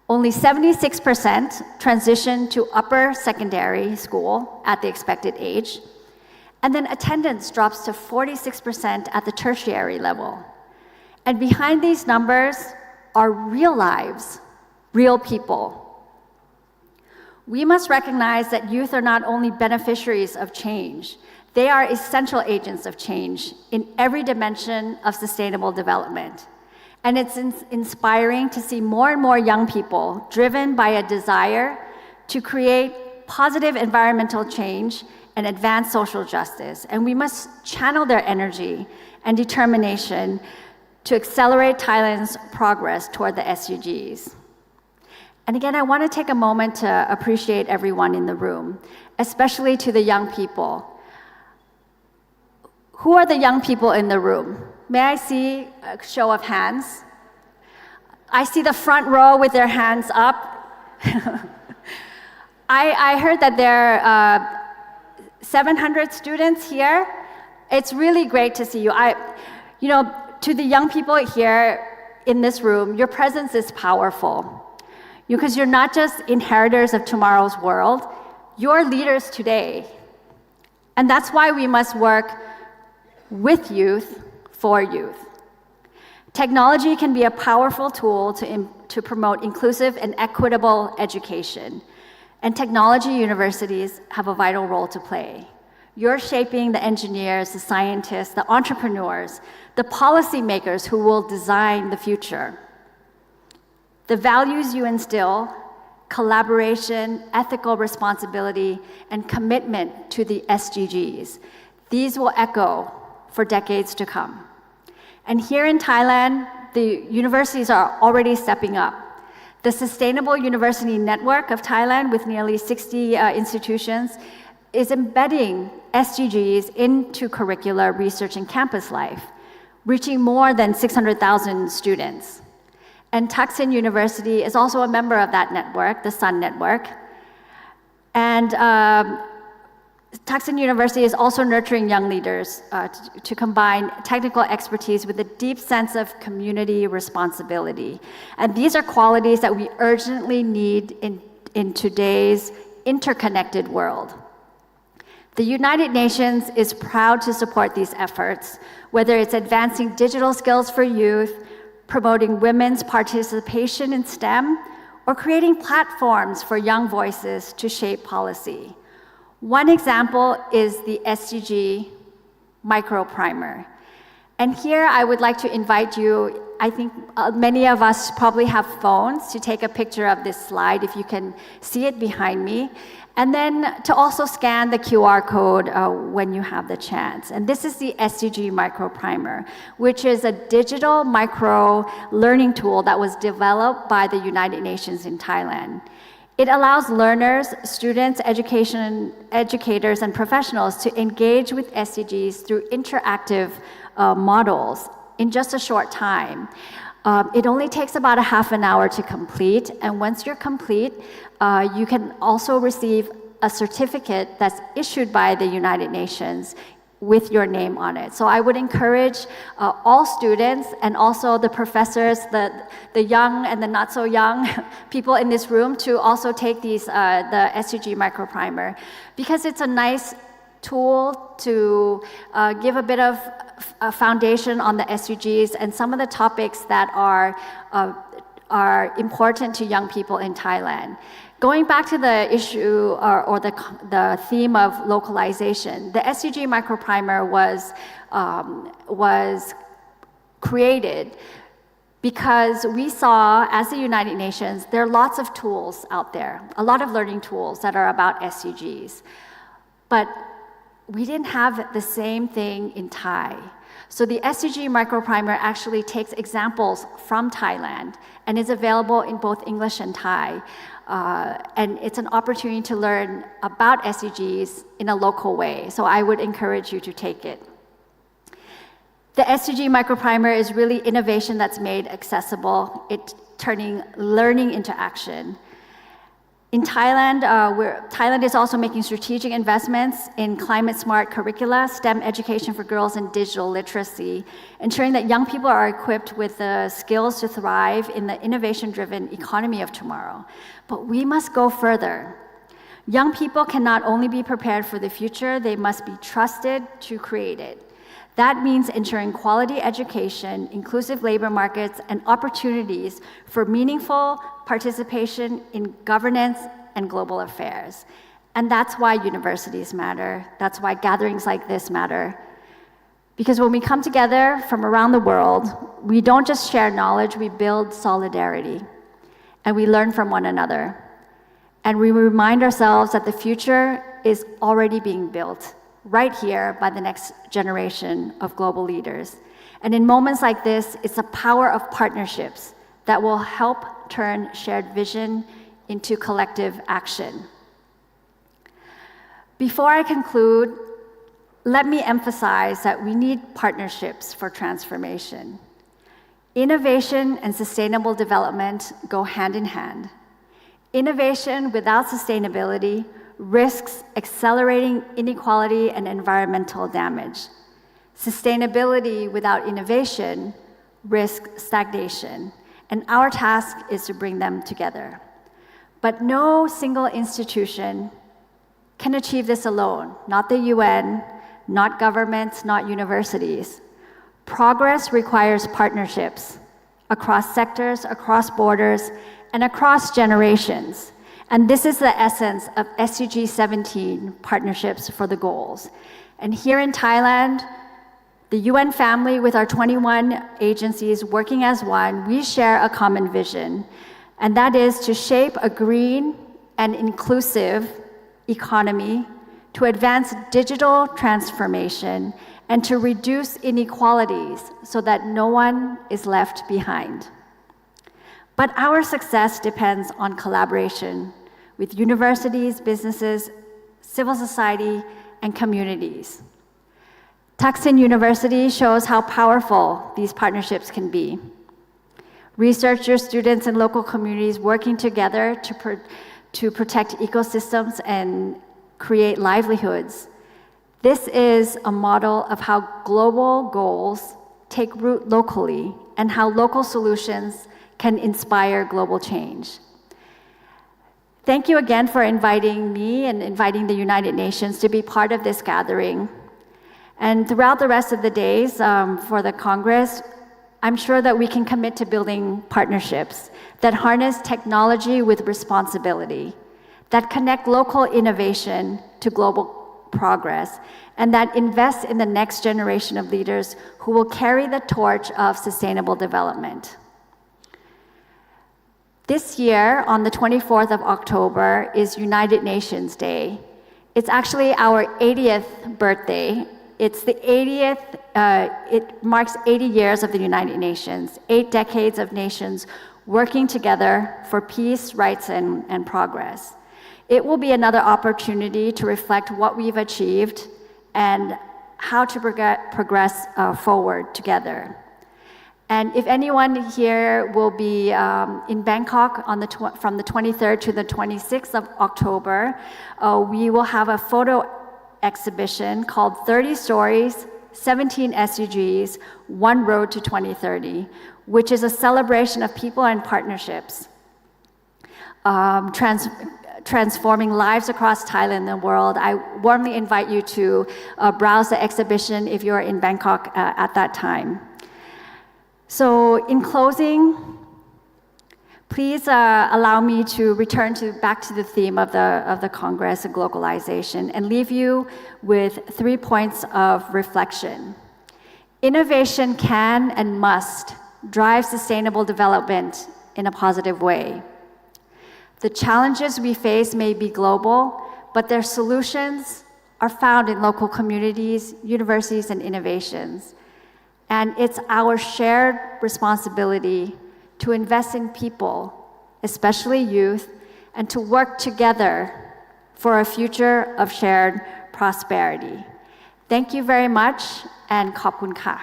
G: Only 76% transition to upper secondary school at the expected age, and then attendance drops to 46% at the tertiary level. And behind these numbers are real lives, real people. We must recognize that youth are not only beneficiaries of change, they are essential agents of change in every dimension of sustainable development. And it's inspiring to see more and more young people driven by a desire to create positive environmental change and advance social justice. And we must channel their energy and determination to accelerate Thailand's progress toward the SDGs. And again, I want to take a moment to appreciate everyone in the room, especially to the young people. Who are the young people in the room? May I see a show of hands? I see the front row with their hands up. I heard that there are 700 students here. It's really great to see you. To the young people here in this room, your presence is powerful. Because you're not just inheritors of tomorrow's world, you're leaders today. And that's why we must work with youth for youth. Technology can be a powerful tool to promote inclusive and equitable education. And technology universities have a vital role to play. You're shaping the engineers, the scientists, the entrepreneurs, the policymakers who will design the future. The values you instill, collaboration, ethical responsibility, and commitment to the SDGs, these will echo for decades to come. And here in Thailand, the universities are already stepping up. The Sustainable University Network of Thailand, with nearly 60 institutions, is embedding SDGs into curricular research and campus life, reaching more than 600,000 students. And Thaksin University is also a member of that network, the Sun Network. And Thaksin University is also nurturing young leaders to combine technical expertise with a deep sense of community responsibility. And these are qualities that we urgently need in today's interconnected world. The United Nations is proud to support these efforts, whether it's advancing digital skills for youth, promoting women's participation in STEM, or creating platforms for young voices to shape policy. One example is the SDG microprimer. And here I would like to invite you, I think many of us probably have phones, to take a picture of this slide if you can see it behind me. And then to also scan the QR code when you have the chance. And this is the SDG microprimer, which is a digital micro learning tool that was developed by the United Nations in Thailand. It allows learners, students, educators, and professionals to engage with SDGs through interactive models in just a short time. It only takes about a half an hour to complete, and once you're complete, you can also receive a certificate that's issued by the United Nations with your name on it. So I would encourage all students and also the professors, the young and the not so young people in this room to also take these, the SDG microprimer, because it's a nice tool to give a bit of a foundation on the SDGs and some of the topics that are important to young people in Thailand. Going back to the issue or the theme of localization, the SDG microprimer was created because we saw, as the United Nations, there are lots of tools out there, a lot of learning tools that are about SDGs. But we didn't have the same thing in Thai. So the SDG microprimer actually takes examples from Thailand and is available in both English and Thai. And it's an opportunity to learn about SDGs in a local way. So I would encourage you to take it. The SDG microprimer is really innovation that's made accessible. It's turning learning into action. In Thailand, Thailand is also making strategic investments in climate-smart curricula, STEM education for girls, and digital literacy, ensuring that young people are equipped with the skills to thrive in the innovation-driven economy of tomorrow. But we must go further. Young people can not only be prepared for the future, they must be trusted to create it. That means ensuring quality education, inclusive labor markets, and opportunities for meaningful participation in governance and global affairs. And that's why universities matter. That's why gatherings like this matter. Because when we come together from around the world, we don't just share knowledge, we build solidarity. And we learn from one another. And we remind ourselves that the future is already being built right here by the next generation of global leaders. And in moments like this, it's the power of partnerships that will help turn shared vision into collective action. Before I conclude, let me emphasize that we need partnerships for transformation. Innovation and sustainable development go hand in hand. Innovation without sustainability risks accelerating inequality and environmental damage. Sustainability without innovation risks stagnation, and our task is to bring them together. But no single institution can achieve this alone, not the UN, not governments, not universities. Progress requires partnerships across sectors, across borders, and across generations. And this is the essence of SDG 17, Partnerships for the Goals. And here in Thailand, the UN family with our 21 agencies working as one, we share a common vision, and that is to shape a green and inclusive economy, to advance digital transformation, and to reduce inequalities so that no one is left behind. But our success depends on collaboration with universities, businesses, civil society, and communities. Thaksin University shows how powerful these partnerships can be. Researchers, students, and local communities working together to protect ecosystems and create livelihoods. This is a model of how global goals take root locally and how local solutions can inspire global change. Thank you again for inviting me and inviting the United Nations to be part of this gathering. And throughout the rest of the days for the Congress, I'm sure that we can commit to building partnerships that harness technology with responsibility, that connect local innovation to global progress, and that invest in the next generation of leaders who will carry the torch of sustainable development. This year, on the 24th of October, is United Nations Day. It's actually our 80th birthday. It's the 80th, it marks 80 years of the United Nations, 8 decades of nations working together for peace, rights, and progress. It will be another opportunity to reflect what we've achieved and how to progress forward together. And if anyone here will be in Bangkok from the 23rd to the 26th of October, we will have a photo exhibition called 30 Stories, 17 SDGs, One Road to 2030, which is a celebration of people and partnerships, transforming lives across Thailand and the world. I warmly invite you to browse the exhibition if you're in Bangkok at that time. So in closing, please allow me to return back to the theme of the Congress and globalization and leave you with 3 points of reflection. Innovation can and must drive sustainable development in a positive way. The challenges we face may be global, but their solutions are found in local communities, universities, and innovations. And it's our shared responsibility to invest in people, especially youth, and to work together for a future of shared prosperity. Thank you very much, and ขอบคุณค่ะ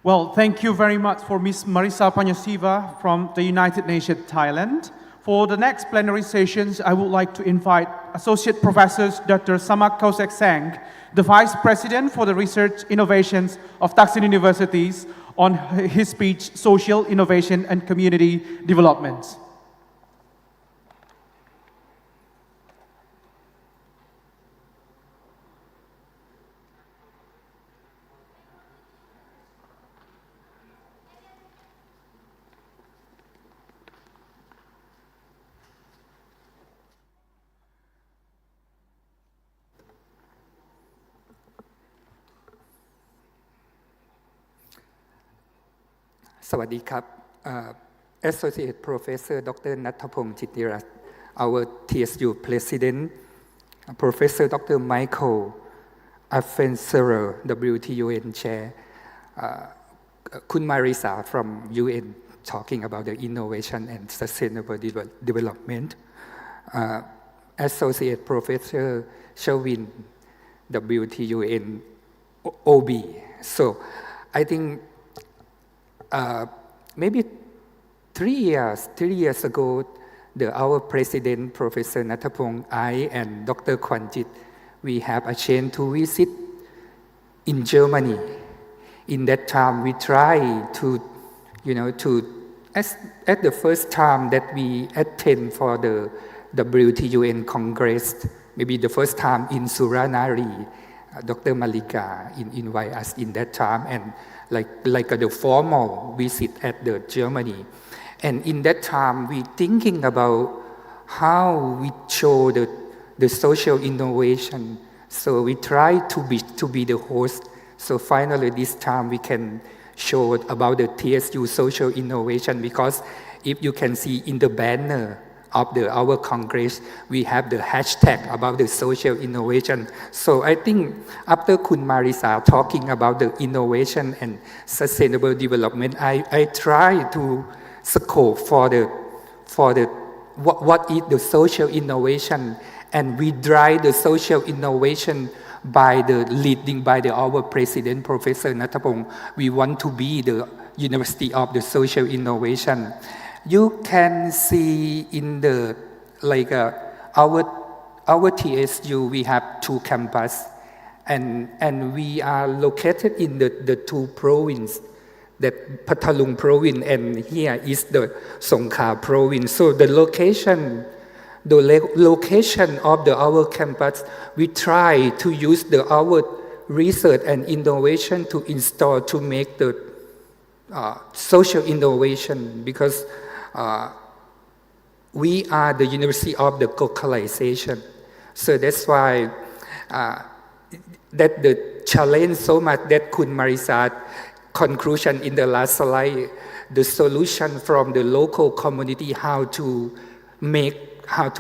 A: Well, thank you very much for Ms. Marisa Panyasiva from the United Nations Thailand. For the next plenary sessions, I would like to invite Associate Professor Dr. Samak Kausek Sang, the Vice President for the Research Innovations of Thaksin Universities, on his speech, Social Innovation and Community Development.
H: Sawadee Krab, Associate Professor Dr. Nathapong Chitnirat, our TSU President, Professor Dr. Michael Affenzeller, WTUN Chair, Kun Marisa from UN talking about the innovation and sustainable development, Associate Professor Sherwin, WTUN OB. So I think maybe 3 years ago, our President, Professor Nathapong, I, and Dr. Kwanjit, we have a chance to visit in Germany. In that time, we try to at the first time that we attend for the WTUN Congress, maybe the first time in Suranari, Dr. Malika invite us in that time, and like the formal visit at the Germany. And in that time, we thinking about how we show the social innovation. So we try to be the host. So finally, this time we can show about the TSU social innovation, because if you can see in the banner of our Congress, we have the hashtag about the social innovation. So I think after Kun Marisa talking about the innovation and sustainable development, I try to scope for what is the social innovation, and we drive the social innovation by leading by our president, Professor Nattapong. We want to be the University of the Social Innovation. You can see in our TSU, we have 2 campuses, and we are located in the 2 provinces, that Pathalung province, and here is the Songkhla province. So the location of our campus, we try to use our research and innovation to install, to make the social innovation, because we are the University of the localization. So that's why that the challenge so much that Kun Marisa conclusion in the last slide, the solution from the local community, how to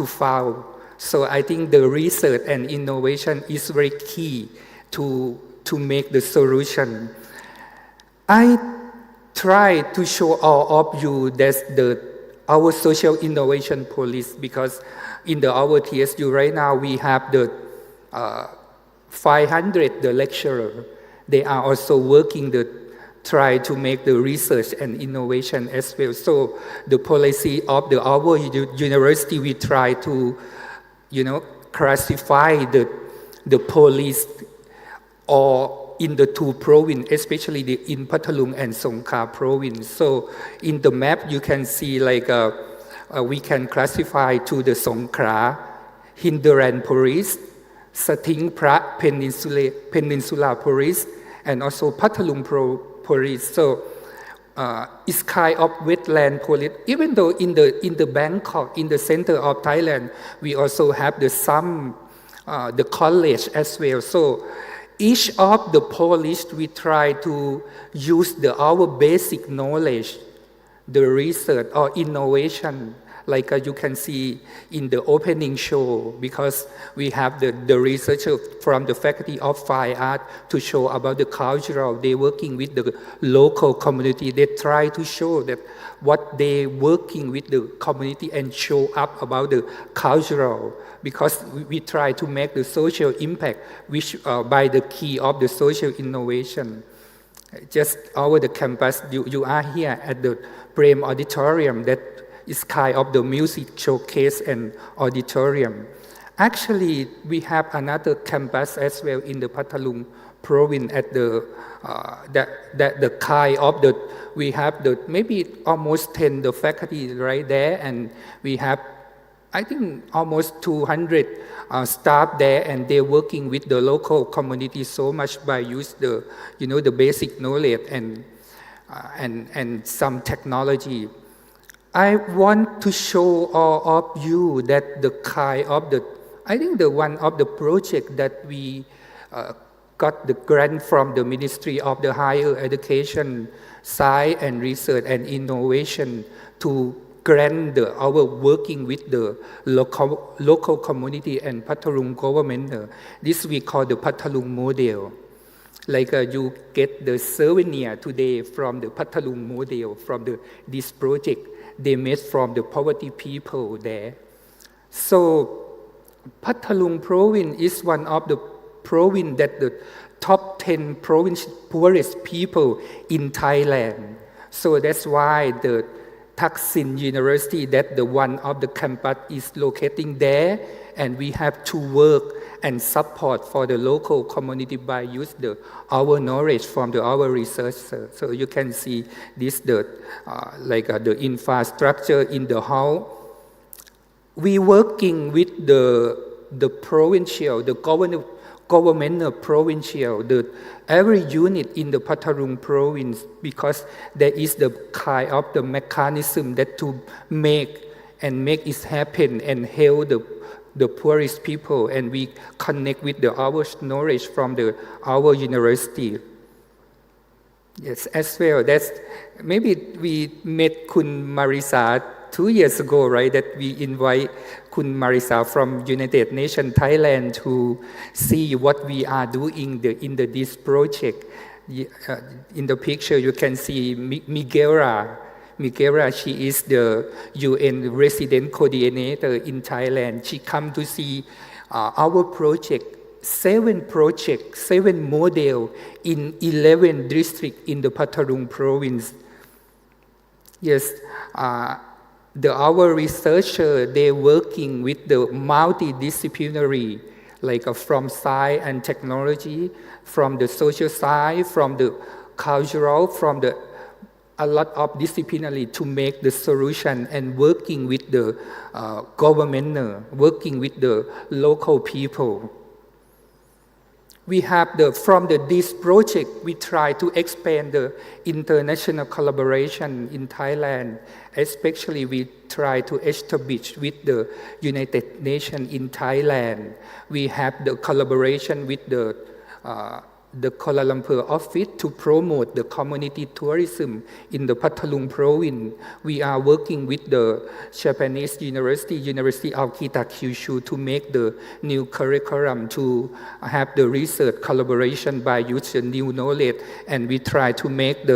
H: follow. So I think the research and innovation is very key to make the solution. I try to show all of you that our social innovation police, because in our TSU right now we have the 500 the lecturer. They are also working try to make the research and innovation as well. So the policy of our university, we try to, classify the police or in the 2 provinces, especially in Pathalung and Songkhla province. So in the map, you can see we can classify to the Songkhla, Hinduran police, Sating Pra Peninsula police, and also Pathalung police. So it's kind of wetland police. Even though in the Bangkok, in the center of Thailand, we also have the college as well. So each of the police, we try to use our basic knowledge, the research or innovation, like you can see in the opening show, because we have the researcher from the Faculty of Fine Art to show about the cultural. They're working with the local community. They try to show that what they working with the community and show up about the cultural, because we try to make the social impact, which by the key of the social innovation. Just over the campus, you are here at the Prem Auditorium, that is kind of the music showcase and auditorium. Actually, we have another campus as well in the Pathalung province at we have maybe almost 10 the faculty right there, and we have I think almost 200 staff there, and they're working with the local community so much by use the basic knowledge and some technology. I want to show all of you that I think one of the project that we got the grant from the Ministry of the Higher Education, Science and Research and Innovation to grant our working with the local community and Pathalung government. This we call the Pathalung model. Like you get the souvenir today from the Pathalung model, from this project they made from the poverty people there. So Pathalung province is one of the province that the top 10 poorest people in Thailand. So that's why Thaksin University, that the one of the campus is locating there, and we have to work and support for the local community by use our knowledge from our researchers. So you can see this the infrastructure in the hall. We working with the provincial, the government provincial, every unit in the Patharung province, because there is the kind of the mechanism that to make it happen and help the poorest people, and we connect with our knowledge from our university. Yes, as well. That's maybe we met Kun Marisa 2 years ago, right? That we invite Kun Marisa from United Nations Thailand to see what we are doing in this project. In the picture, you can see Miguela. Miguela, she is the UN resident coordinator in Thailand. She come to see our project, 7 model in 11 districts in the Patharung province. Yes, our researcher, they working with the multidisciplinary, like from science and technology, from the social science, from the cultural, from a lot of disciplinary to make the solution, and working with the government, working with the local people. We have from this project, we try to expand the international collaboration in Thailand. Especially we try to establish with the United Nations in Thailand. We have the collaboration with the Kuala Lumpur office to promote the community tourism in the Patharung province. We are working with the Japanese University of Kitakyushu, to make the new curriculum, to have the research collaboration by using new knowledge, and we try to make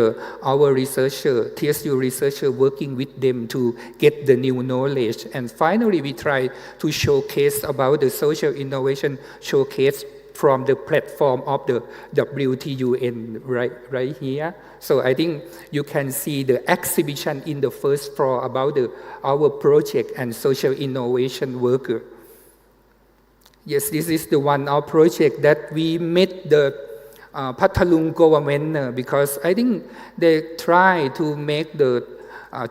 H: our researcher, TSU researcher, working with them to get the new knowledge. And finally, we try to showcase about the social innovation showcase from the platform of the WTUN right here. So I think you can see the exhibition in the first floor about our project and social innovation worker. Yes, this is the one our project that we met the Patharung government, because I think they try to make the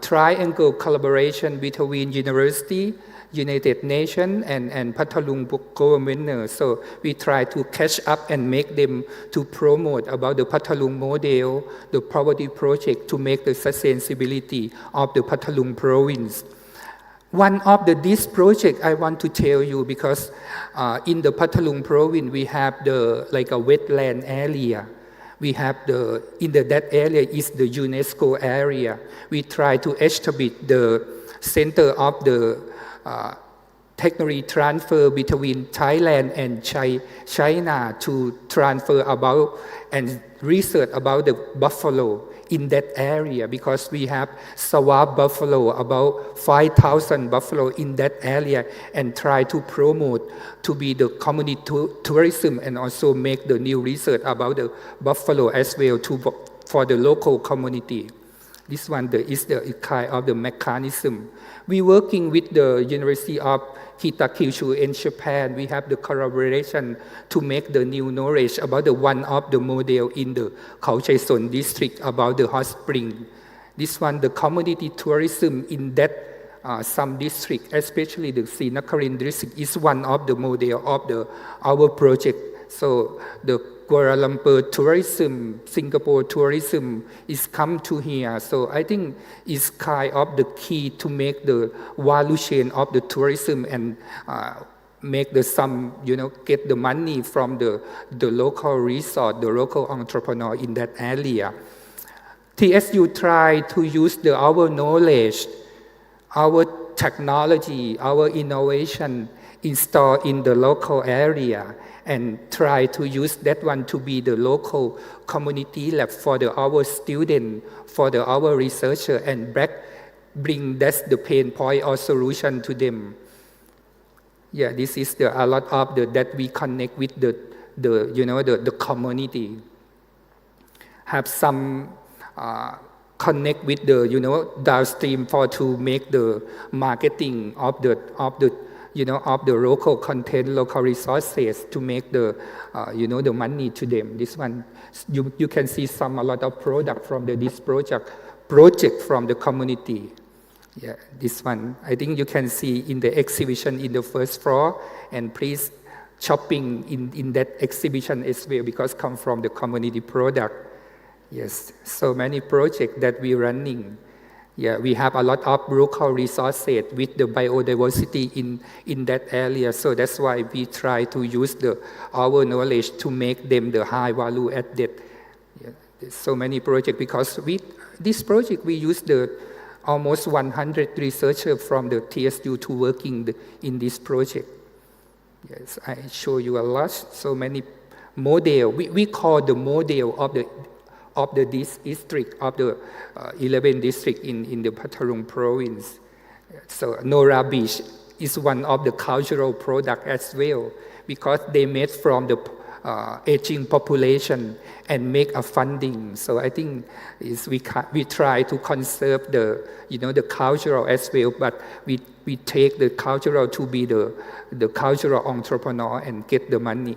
H: triangle collaboration between university, United Nations and Patharung government. So we try to catch up and make them to promote about the Patharung model, the poverty project, to make the sustainability of the Patharung province. One of this project I want to tell you, because in the Patharung province we have a wetland area. We have that area is the UNESCO area. We try to establish the center of the technology transfer between Thailand and China to transfer about and research about the buffalo in that area, because we have swamp buffalo, about 5,000 buffalo in that area, and try to promote to be the community tourism, and also make the new research about the buffalo as well for the local community. This one is the kind of the mechanism. We working with the University of Kitakyushu in Japan. We have the collaboration to make the new knowledge about the one of the model in the Khao Chai Son district about the hot spring. This one, the community tourism in that some district, especially the Srinakarin district, is one of the model of our project. So the Kuala Lumpur tourism, Singapore tourism is come to here. So I think it's kind of the key to make the value chain of the tourism, and make get the money from the local resort, the local entrepreneur in that area. TSU try to use our knowledge, our technology, our innovation installed in the local area, and try to use that one to be the local community lab for our student, for our researcher, and bring that's the pain point or solution to them. Yeah, this is a lot of that we connect with the community. Have some connect with the downstream for to make the marketing of the of the local content, local resources to make the the money to them. This one you can see a lot of product from this project from the community. Yeah, this one I think you can see in the exhibition in the first floor, and please shopping in that exhibition as well because come from the community product. Yes, so many projects that we're running. Yeah, we have a lot of local resources with the biodiversity in that area. So that's why we try to use our knowledge to make them the high value added. Yeah, there's so many projects because this project we use almost 100 researchers from the TSU to working in this project. Yes, I show you a lot. So many model. We call the model of this district of the 11 district in the Patharung province. So Nora Beach is one of the cultural product as well because they made from the aging population and make a funding. So I think we try to conserve the cultural as well, but we take the cultural to be the cultural entrepreneur and get the money.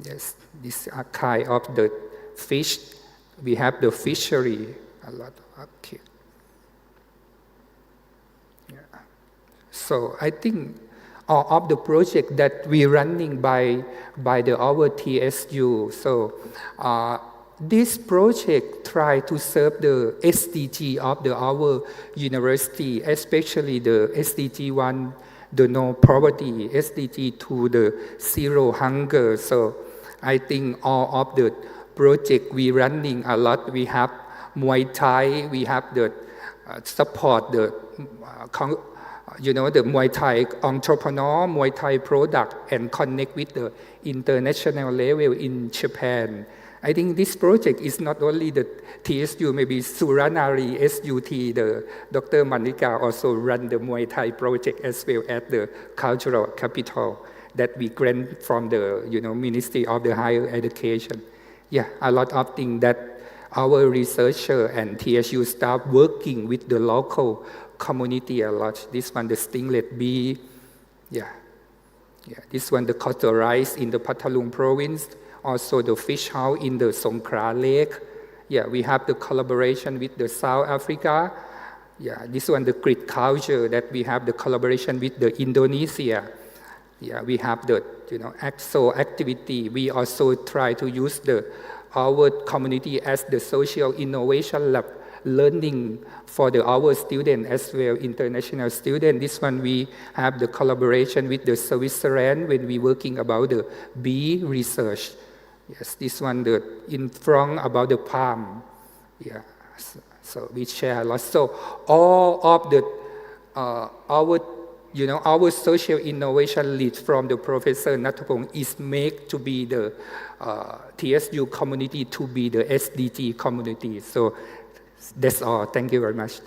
H: Yes, this are kind of the fish. We have the fishery a lot. Okay. Yeah. So I think all of the project that we running by our TSU. So this project try to serve the SDG of our university, especially the SDG 1, the no poverty, SDG 2, the zero hunger. So I think all of the project we running a lot. We have Muay Thai. We have the support the Muay Thai entrepreneur, Muay Thai product, and connect with the international level in Japan. I think this project is not only the TSU, maybe Suranari SUT, the Dr. Manika also run the Muay Thai project as well as the cultural capital that we grant from the Ministry of the Higher Education. Yeah, a lot of things that our researcher and TSU staff working with the local community a lot. This one, the stinglet bee. Yeah. This one, the coastal rice in the Patharung province. Also the fish house in the Songkhla Lake. Yeah, we have the collaboration with the South Africa. Yeah, this one, the grid culture that we have the collaboration with the Indonesia. Yeah, we have the AXO activity. We also try to use our community as the social innovation lab, learning for our students as well, international students. This one we have the collaboration with the Switzerland when we working about the bee research. Yes, this one in front about the palm. Yeah, so we share a lot. So all of our social innovation lead from the Professor Nattapong is made to be the TSU community to be the SDG community. So that's all. Thank you very much.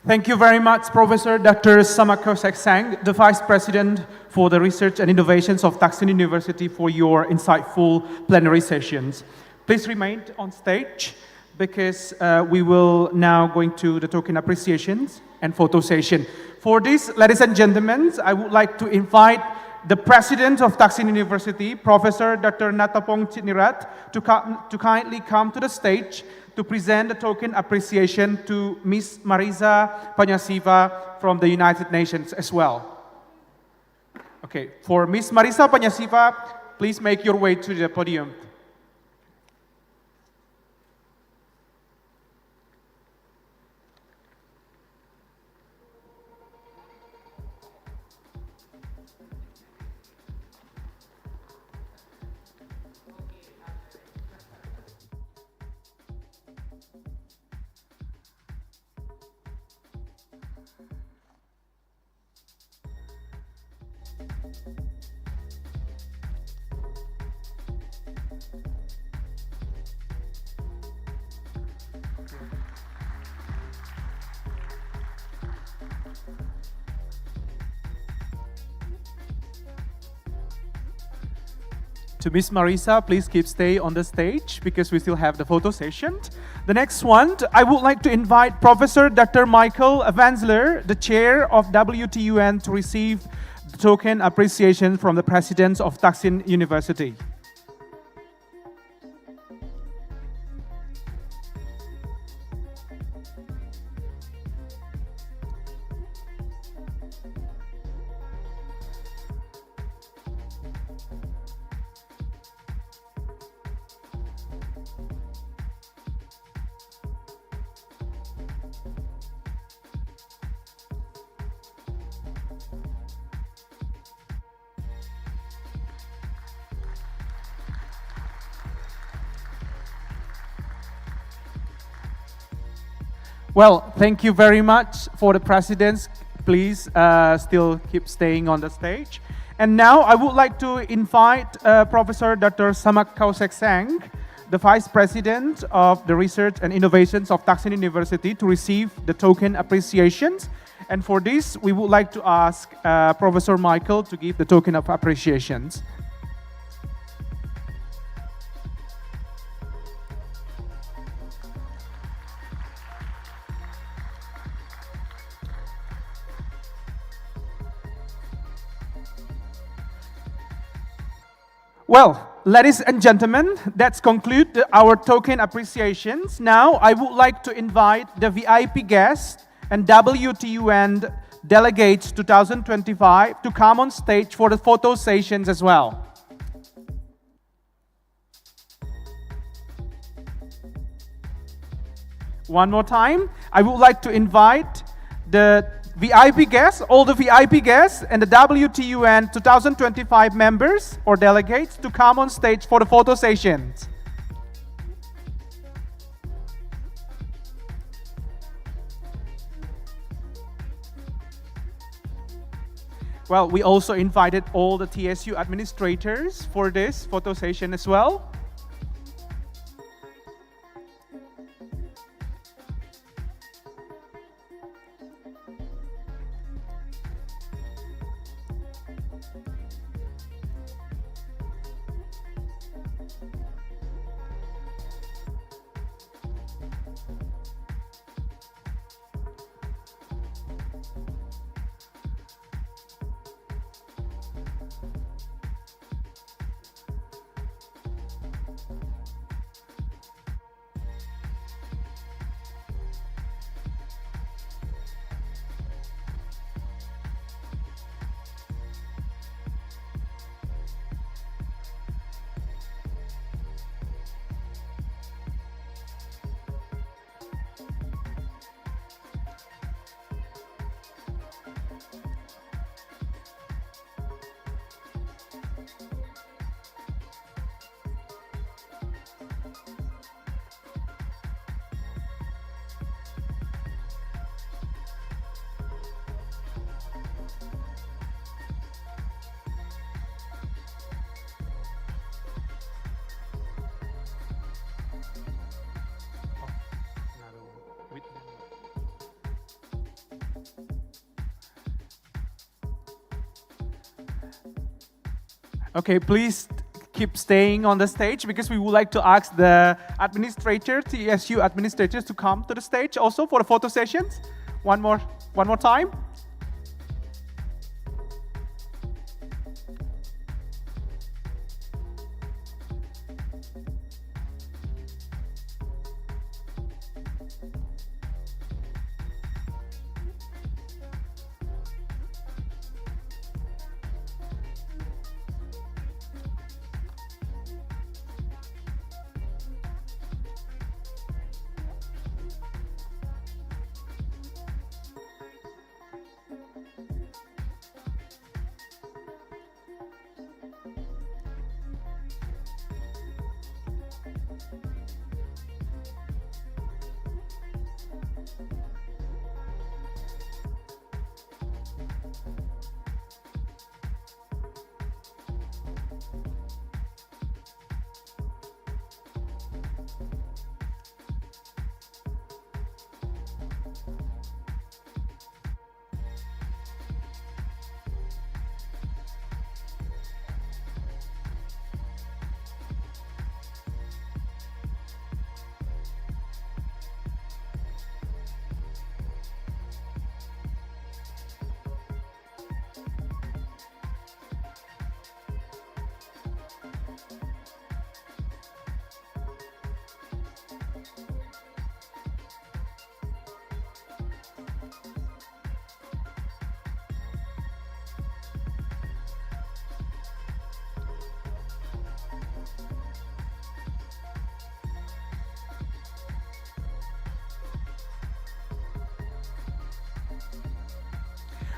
A: Thank you very much, Professor Dr. Samako Thaksin, the Vice President for the Research and Innovations of Thaksin University, for your insightful plenary sessions. Please remain on stage, because we will now going to the token appreciations and photo session. For this, ladies and gentlemen, I would like to invite the President of Thaksin University, Professor Dr. Nattapong Chitnirat, to kindly come to the stage to present the token appreciation to Ms. Marisa Panyasiva from the United Nations as well. Okay, for Ms. Marisa Panyasiva, please make your way to the podium. To Miss Marisa, please keep stay on the stage because we still have the photo session. The next one, I would like to invite Professor Dr. Michael Avanzler, the chair of WTUN, to receive the token appreciation from the president of Thaksin University. Well, thank you very much for the presidents. Please still keep staying on the stage. And now I would like to invite Professor Dr. Samak Kausek Sang, the Vice President of the Research and Innovations of Thaksin University, to receive the token appreciations. And for this, we would like to ask Professor Michael to give the token of appreciations. Well, ladies and gentlemen, that's conclude our token appreciations. Now, I would like to invite the VIP guests and WTUN delegates 2025 to come on stage for the photo sessions as well. One more time, I would like to invite the VIP guests, all the VIP guests and the WTUN 2025 members or delegates to come on stage for the photo sessions. Well, we also invited all the TSU administrators for this photo session as well. Okay, please keep staying on the stage because we would like to ask the administrator, TSU administrators, to come to the stage also for the photo sessions. One more time.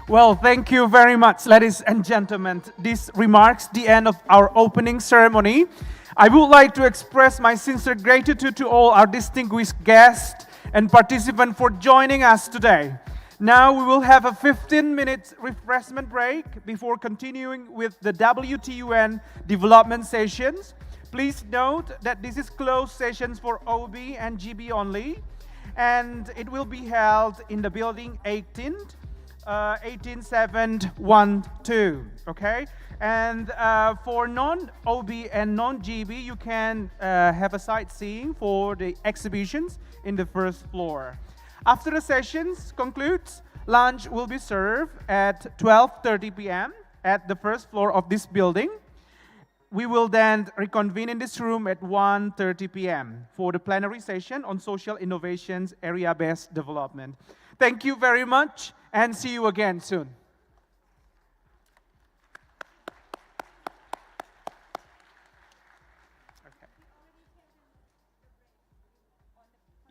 A: Well, thank you very much, ladies and gentlemen. This marks the end of our opening ceremony. I would like to express my sincere gratitude to all our distinguished guests and participants for joining us today. Now we will have a 15-minute refreshment break before continuing with the WTUN development sessions. Please note that this is closed sessions for OB and GB only, and it will be held in the building 18712, okay? And for non-OB and non-GB, you can have a sightseeing for the exhibitions in the first floor. After the sessions concludes, lunch will be served at 12:30 p.m. at the first floor of this building. We will then reconvene in this room at 1:30 p.m. for the plenary session on social innovations, area-based development. Thank you very much, and see you again soon. Okay.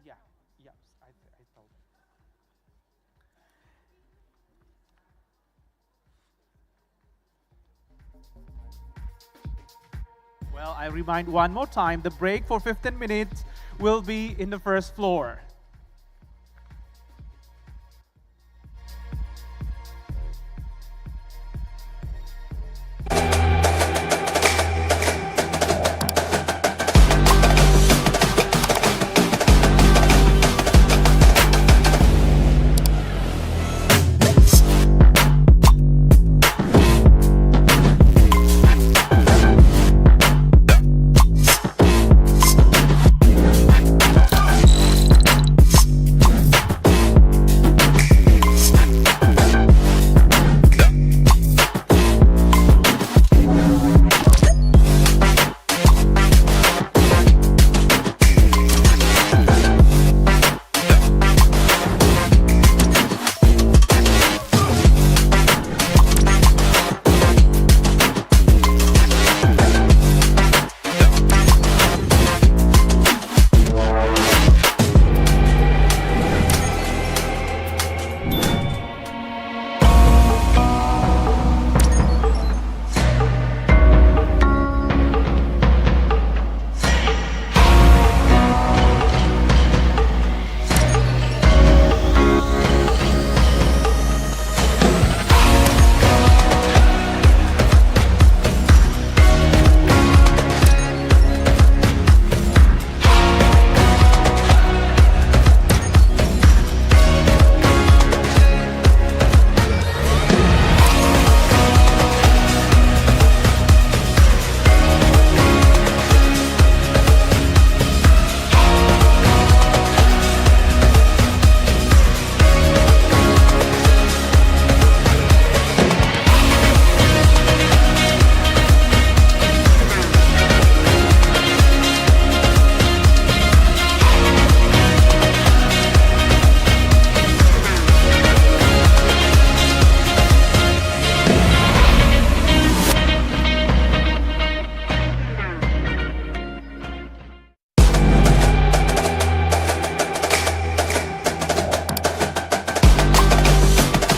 A: Yeah, I told. Well, I remind one more time, the break for 15 minutes will be in the first floor.